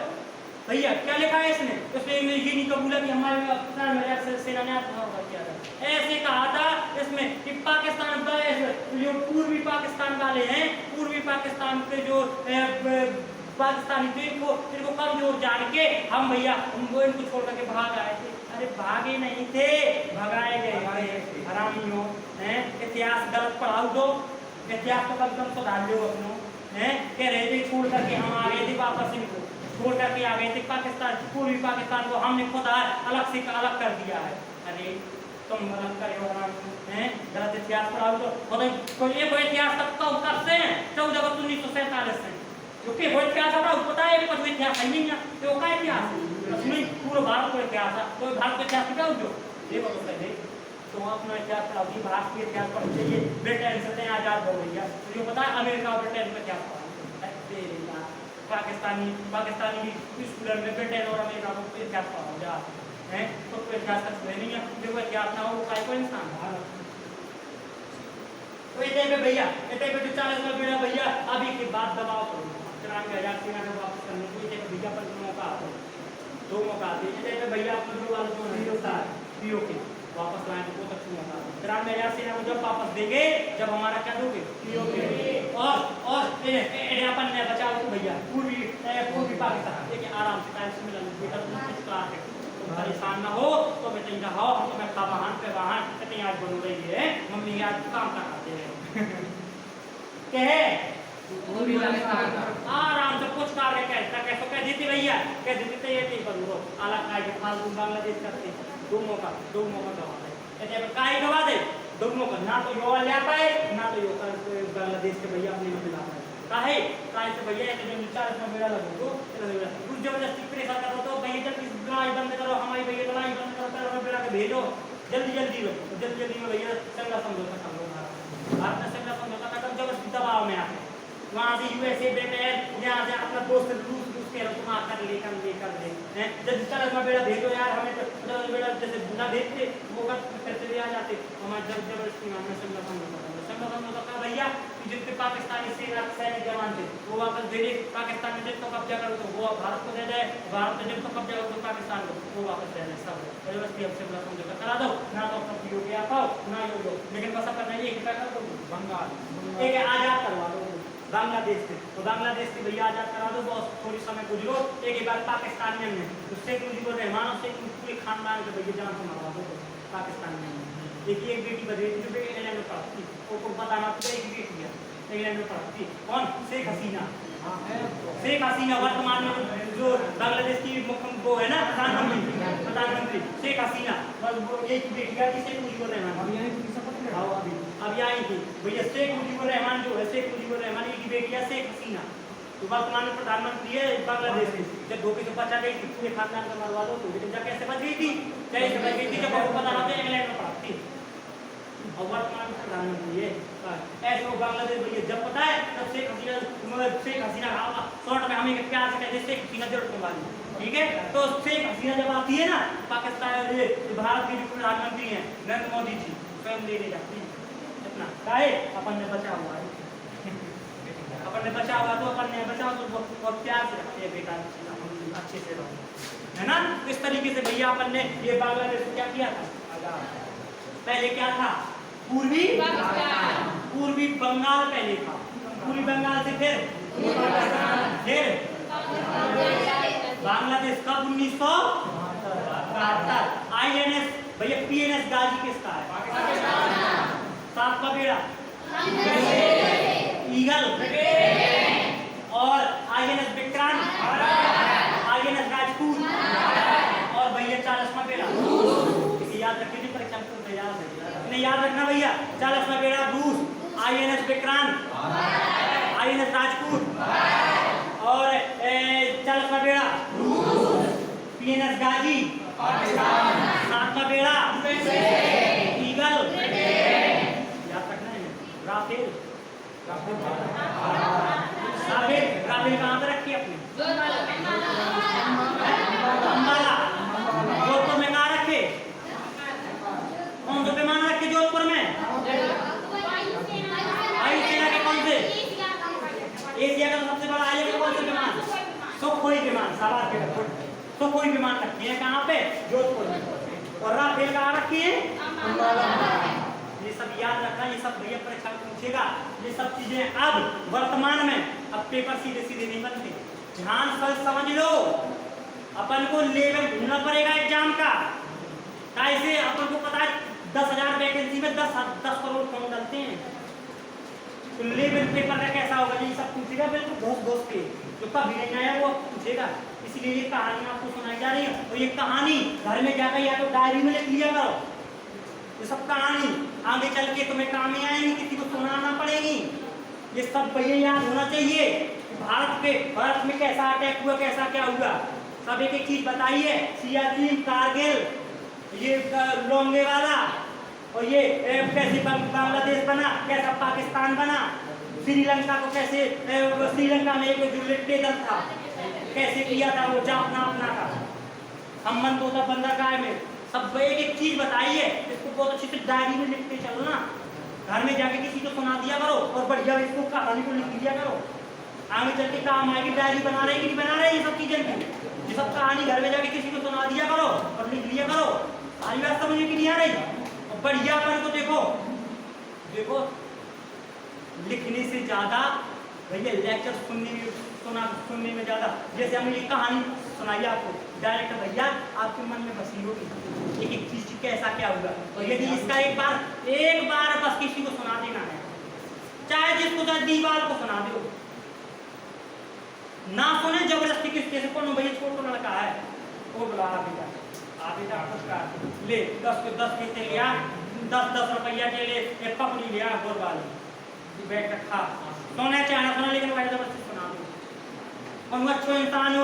भैया क्या लिखा है इसने, उसने ये नहीं कबूला कि हमारे सेना ने आत्महत्या किया था। ऐसे कहा था इसमें कि पाकिस्तान का जो पूर्वी पाकिस्तान वाले हैं, पूर्वी पाकिस्तान के जो पाकिस्तानी थे इनको कमजोर जान के हम भैया उनको इनको छोड़ करके भाग आए थे। अरे भागे नहीं थे, भगाए गए थे हरामियों हैं। इतिहास गलत पढ़ाओ दो, इतिहास को कम सुधार लो अपनों हैं। कह रहे थे छोड़ करके हम आ गए थे, वापस इनको छोड़ करके आ गए थे पाकिस्तान, पूर्वी पाकिस्तान को हमने खुद अलग से अलग कर दिया है। अरे तुम गलत करे हैं, गलत इतिहास पढ़ाओ तो खुद ये कोई इतिहास कब से हैं 14 अगस्त 1947 से जो कि वो इतिहास अपना पता है, कुछ इतिहास है नहीं है तो का इतिहास नहीं, पूरा भारत को इतिहास है तो भारत का इतिहास क्या हो जो देखो तो पहले तो अपना इतिहास पढ़ाओ, भारत के इतिहास पढ़ चाहिए। ब्रिटेन से आजाद हो गई है तो जो पता है अमेरिका और ब्रिटेन में क्या पढ़ा, पाकिस्तानी स्कूल में ब्रिटेन और अमेरिका को इतिहास पढ़ाओ जा है तो कोई इतिहास का नहीं है, जो इतिहास ना हो वो कोई इंसान तो इतने पे भैया इतने पे जो 40 में बेड़ा भैया अभी के बाद दबाव करो 93,000 सेना को वापस करने को इतने भैया पर मौका आता है, 2 मौका आते हैं इतने पे भैया अपने जो वाले जो नहीं होता है पीओ के वापस लाने को बहुत अच्छा मौका आता है। 93,000 सेना को जब वापस देंगे जब हमारा क्या दोगे पीओ के और अपन ने बचाओ तो भैया पूर्वी पाकिस्तान देखिए आराम से टाइम से मिला बेटा तुम कुछ क्लास है परेशान ना हो तो मैं तैयार रहो तो मैं खा वाहन पे वाहन कितनी आज बन रही है मम्मी आज काम का खाते हैं कहे आराम से कुछ कार्य कैसे कह देती भैया कह देती तो ये नहीं करूँ अलग आगे फालतू बांग्लादेश करते 2 मौका गवा दे काहे गवा दे 2 मौका ना तो यो ले पाए ना तो यो बांग्लादेश के भैया अपने में मिला पाए काहे से भैया जो 40 में मेरा लगो तो जबरदस्ती प्रेशर करो तो भैया जल्दी लड़ाई बंद करो हमारी भैया लड़ाई बंद करो पैरों बेड़ा के भेजो जल्दी में भैया संघर्ष समझौता कर लो भारत ने संघर्ष समझौता कर जबरदस्ती दबाव में आते वहाँ से यूएसए ब्रिटेन यहाँ से अपना दोस्त रूस कह रहे तुम आकर लेकर दे जब 40 में बेड़ा भेजो यार हमें तो बेड़ा जैसे ना भेजते वो फिर चले आ जाते हमारे जबरदस्ती में संघर्ष समझौता भैया जितने पाकिस्तानी सेना सैनिक जवान थे वो वापस भेजे पाकिस्तान में जिनको कब्जा करो तो वो भारत को दे जाए, भारत में जिनको कब्जा करो तो पाकिस्तान को वो वापस दे जाए। सब जबरदस्ती हमसे बड़ा समझौता करा दो ना तो अपना पीओ के आ पाओ ना यो लेकिन बस करना ये क्या कर दो बंगाल एक आजाद करवा दो बांग्लादेश से तो बांग्लादेश से भैया आजाद करा दो बहुत थोड़ी समय गुजरो एक बार पाकिस्तानियों ने शेख मुजीबुर रहमान से पूरे खानदान के भैया जान से मारवा दो पाकिस्तान में एक बेटी बदली जो बेटी इंग्लैंड में पढ़ती वो बताना तो एक बेटी है इंग्लैंड में पढ़ती कौन शेख हसीना वर्तमान में जो बांग्लादेश की मुख्यमंत्री वो है ना प्रधानमंत्री शेख हसीना एक बेटी है शेख मुजीबुर रहमान अब आई थी भैया शेख मुजीबुर रहमान जो है शेख मुजीबुर रहमान की बेटी है शेख हसीना तो वर्तमान में प्रधानमंत्री है बांग्लादेश की। जब धोखे से बचा गई थी पूरे खानदान का मरवा दो तो लेकिन जब कैसे बच गई थी जब आपको पता था इंग्लैंड में पढ़ती और वर्तमान में प्रधानमंत्री है ऐसे वो बांग्लादेश भैया जब पता है तब शेख हसीना शॉर्ट में हमें प्यार से कहते शेख हसीना जरूरत के वाली ठीक है। तो शेख हसीना जब आती है ना पाकिस्तान भारत के जो प्रधानमंत्री हैं नरेंद्र मोदी जी स्वयं लेने जाती है इतना काहे अपन ने बचा हुआ है अपन ने बचा हुआ तो अपन ने बचा तो बहुत प्यार से रखते हैं बेटा अच्छे से रहो है ना। इस तरीके से भैया अपन ने ये बांग्लादेश क्या किया था पहले क्या था पूर्वी बंगाल पहले था पूर्वी बंगाल से फिर बांग्लादेश कब 1972 INS भैया PNS गाजी किसका है 7वां बेड़ा ईगल और INS विक्रांत INS राजपूत और भैया 40वां बेड़ा याद रखिए परीक्षा में तैयार है नहीं याद रखना भैया 40वां बेड़ा रूस INS विक्रांत INS राजपूत और 40वां बेड़ा PNS गाजी 7वां बेड़ा ईगल याद रखना है राफेल कहाँ पे रखी अपनी अम्बाला जोधपुर में कहाँ रखे सुखोई विमान, शाबाश बेटा, गुड। सुखोई विमान रखी है कहाँ पे? जोधपुर में। और राफेल कहाँ रखी है? ये सब याद रखना, ये सब भैया परीक्षा में पूछेगा। ये सब चीजें अब वर्तमान में, अब पेपर सीधे सीधे नहीं बनते, ध्यान से समझ लो। अपन को लेवल ढूंढना पड़ेगा एग्जाम का। कैसे? अपन को पता है 10,000 वैकेंसी में 10 करोड़ फॉर्म डालते हैं, तो लेवल पेपर का कैसा होगा? ये सब पूछेगा बिल्कुल घोष घोष के, जो कभी नहीं आया वो पूछेगा। इसलिए ये कहानी आपको सुनाई जा रही है, और ये कहानी घर में जाकर या तो डायरी में लिख लिया करो। ये सब कहानी आगे चल के तुम्हें काम में आएंगी, किसी को सुनाना पड़ेगी। ये सब भैया याद होना चाहिए। भारत में कैसा अटैक हुआ, कैसा क्या हुआ, सब एक एक चीज बताई है। सियाचिन, कारगिल, ये लोंगेवाला, और ये कैसे बांग्लादेश बना, कैसा पाकिस्तान बना, श्रीलंका को कैसे, श्रीलंका में एक जो लिट्टेदल था कैसे किया था वो जापना अपना का, हम होता बंदरगाह में, सब एक एक चीज बताई है। इसको बहुत अच्छी से डायरी में लिखते चलो ना, घर में जाके किसी को सुना दिया करो, और बढ़िया इसको कहानी को लिख दिया करो। आगे चल के काम आएगी। डायरी बना रहे कि बना रहे ये सब चीजें की, ये सब कहानी घर में जाके किसी को सुना दिया करो और लिख लिया करो। सारी बात समझ में नहीं आ रही? और बढ़िया अपन को देखो लिखने से ज्यादा भैया लेक्चर सुनने में ज्यादा, जैसे हमने ये कहानी सुनाई आपको, डायरेक्ट भैया आपके मन में बसी होगी एक एक चीज कैसा क्या हुआ। और यदि इसका एक बार बस किसी को सुना देना है, चाहे जिसको चाहे दीवार को सुना दो, ना सुने जबरदस्ती किसके से कौन भैया छोटा लड़का है वो बुला बेटा ले 10 पैसे लिया, 10 रुपया के लिए एक पपड़ी लिया बोल वाली बैठ रखा, सोना चाहना सुना, लेकिन भाई जबरदस्ती सुना दो। और वो अच्छा इंसान हो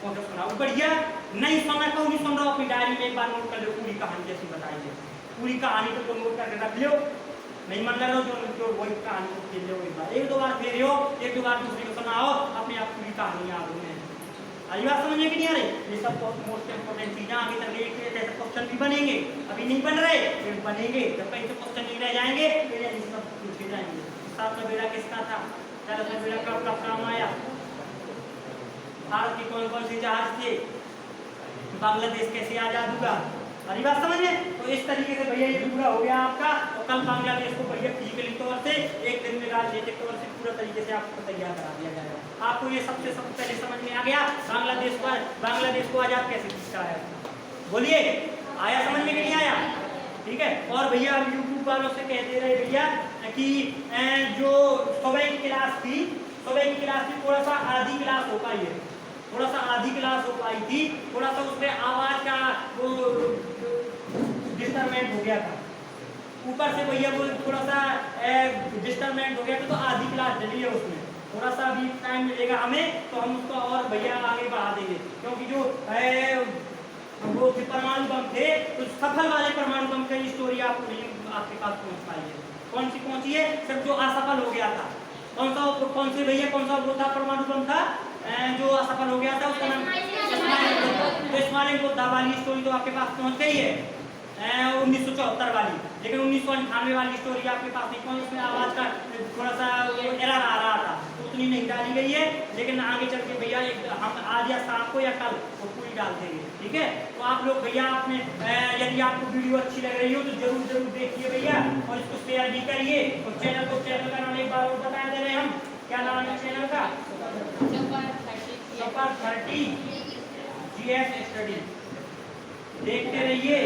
वो तो सुना, बढ़िया नहीं सुना तो नहीं सुन रहा, अपनी डायरी में एक बार नोट कर लो पूरी कहानी जैसी बताई है, पूरी कहानी को नोट करके रख लो। नहीं मन लग रहा जो वही कहानी को खेल लो, एक दो बार फेर हो, एक दो बार दूसरे को सुनाओ, अपने आप पूरी कहानी याद होने। अभी बात समझ में कि नहीं आ रही? ये सब मोस्ट इंपोर्टेंट चीजें आगे चल रही है। क्वेश्चन भी बनेंगे, अभी नहीं बन रहे, फिर बनेंगे। जब कहीं से क्वेश्चन नहीं रह जाएंगे फिर ये सब पूछे जाएंगे। सात का बेड़ा किसका था? चलो तो बेड़ा कब काम आया? भारत के कौन कौन से जहाज थे? बांग्लादेश कैसे आजाद हुआ? अरे बात समझिए। तो इस तरीके से भैया ये पूरा हो गया आपका। और कल बांग्लादेश को भैया फिजिकली तौर से एक दिन में राजनीतिक तौर से पूरा तरीके से आपको तैयार करा दिया जाएगा। आपको ये सबसे पहले समझ में आ गया बांग्लादेश को आजाद कैसे कराया? बोलिए, आया समझ में कि नहीं आया? ठीक है। और भैया यूट्यूब वालों से कह दे रहे भैया कि जो सुबह की क्लास थी थोड़ा सा आधी क्लास हो पाई है, थोड़ा सा आधी क्लास हो पाई थी, थोड़ा सा उसमें आवाज का वो डिस्टर्बेंस हो गया था ऊपर से भैया, वो थोड़ा सा डिस्टर्बेंस हो गया था, तो आधी क्लास चली है उसमें। थोड़ा सा अभी टाइम मिलेगा हमें तो हम उसको और भैया आगे बढ़ा देंगे, क्योंकि जो वो परमाणु बम थे तो सफल वाले परमाणु बम की स्टोरी आपके पास पहुंच पाई है। कौन सी पहुंची है? सिर्फ जो असफल हो गया था। कौन से भैया कौन सा वो था परमाणु बम था जो असफल हो गया था, उसका नाम इस्माइल बुद्धा वाली स्टोरी तो आपके पास पहुंच गई है 1974 वाली, लेकिन 1998 वाली स्टोरी आपके पास नहीं पहुंची। उसमें आवाज का थोड़ा सा एरर आ रहा था, उतनी नहीं डाली गई है, लेकिन आगे चल के भैया हम आज या शाम को या कल वो पूरी डाल देंगे। ठीक है। तो आप लोग भैया आपने यदि आपको वीडियो अच्छी लग रही हो तो जरूर देखिए भैया, और इसको शेयर भी करिए। और चैनल का नाम एक बार और बता दे रहे हम, क्या नाम है चैनल का? सफर 30 GS स्टडी। देखते रहिए,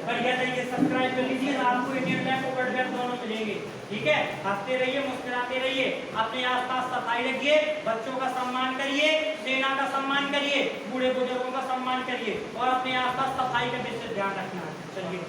बढ़िया तरीके सब्सक्राइब कर लीजिए, आपको इंडियन बैंक और वर्ल्ड बैंक दोनों मिलेंगे। ठीक है। हंसते रहिए, मुस्कुराते रहिए, अपने आसपास सफाई रखिए, बच्चों का सम्मान करिए, सेना का सम्मान करिए, बूढ़े बुजुर्गों का सम्मान करिए, और अपने आसपास सफाई का विशेष ध्यान रखना। चलिए।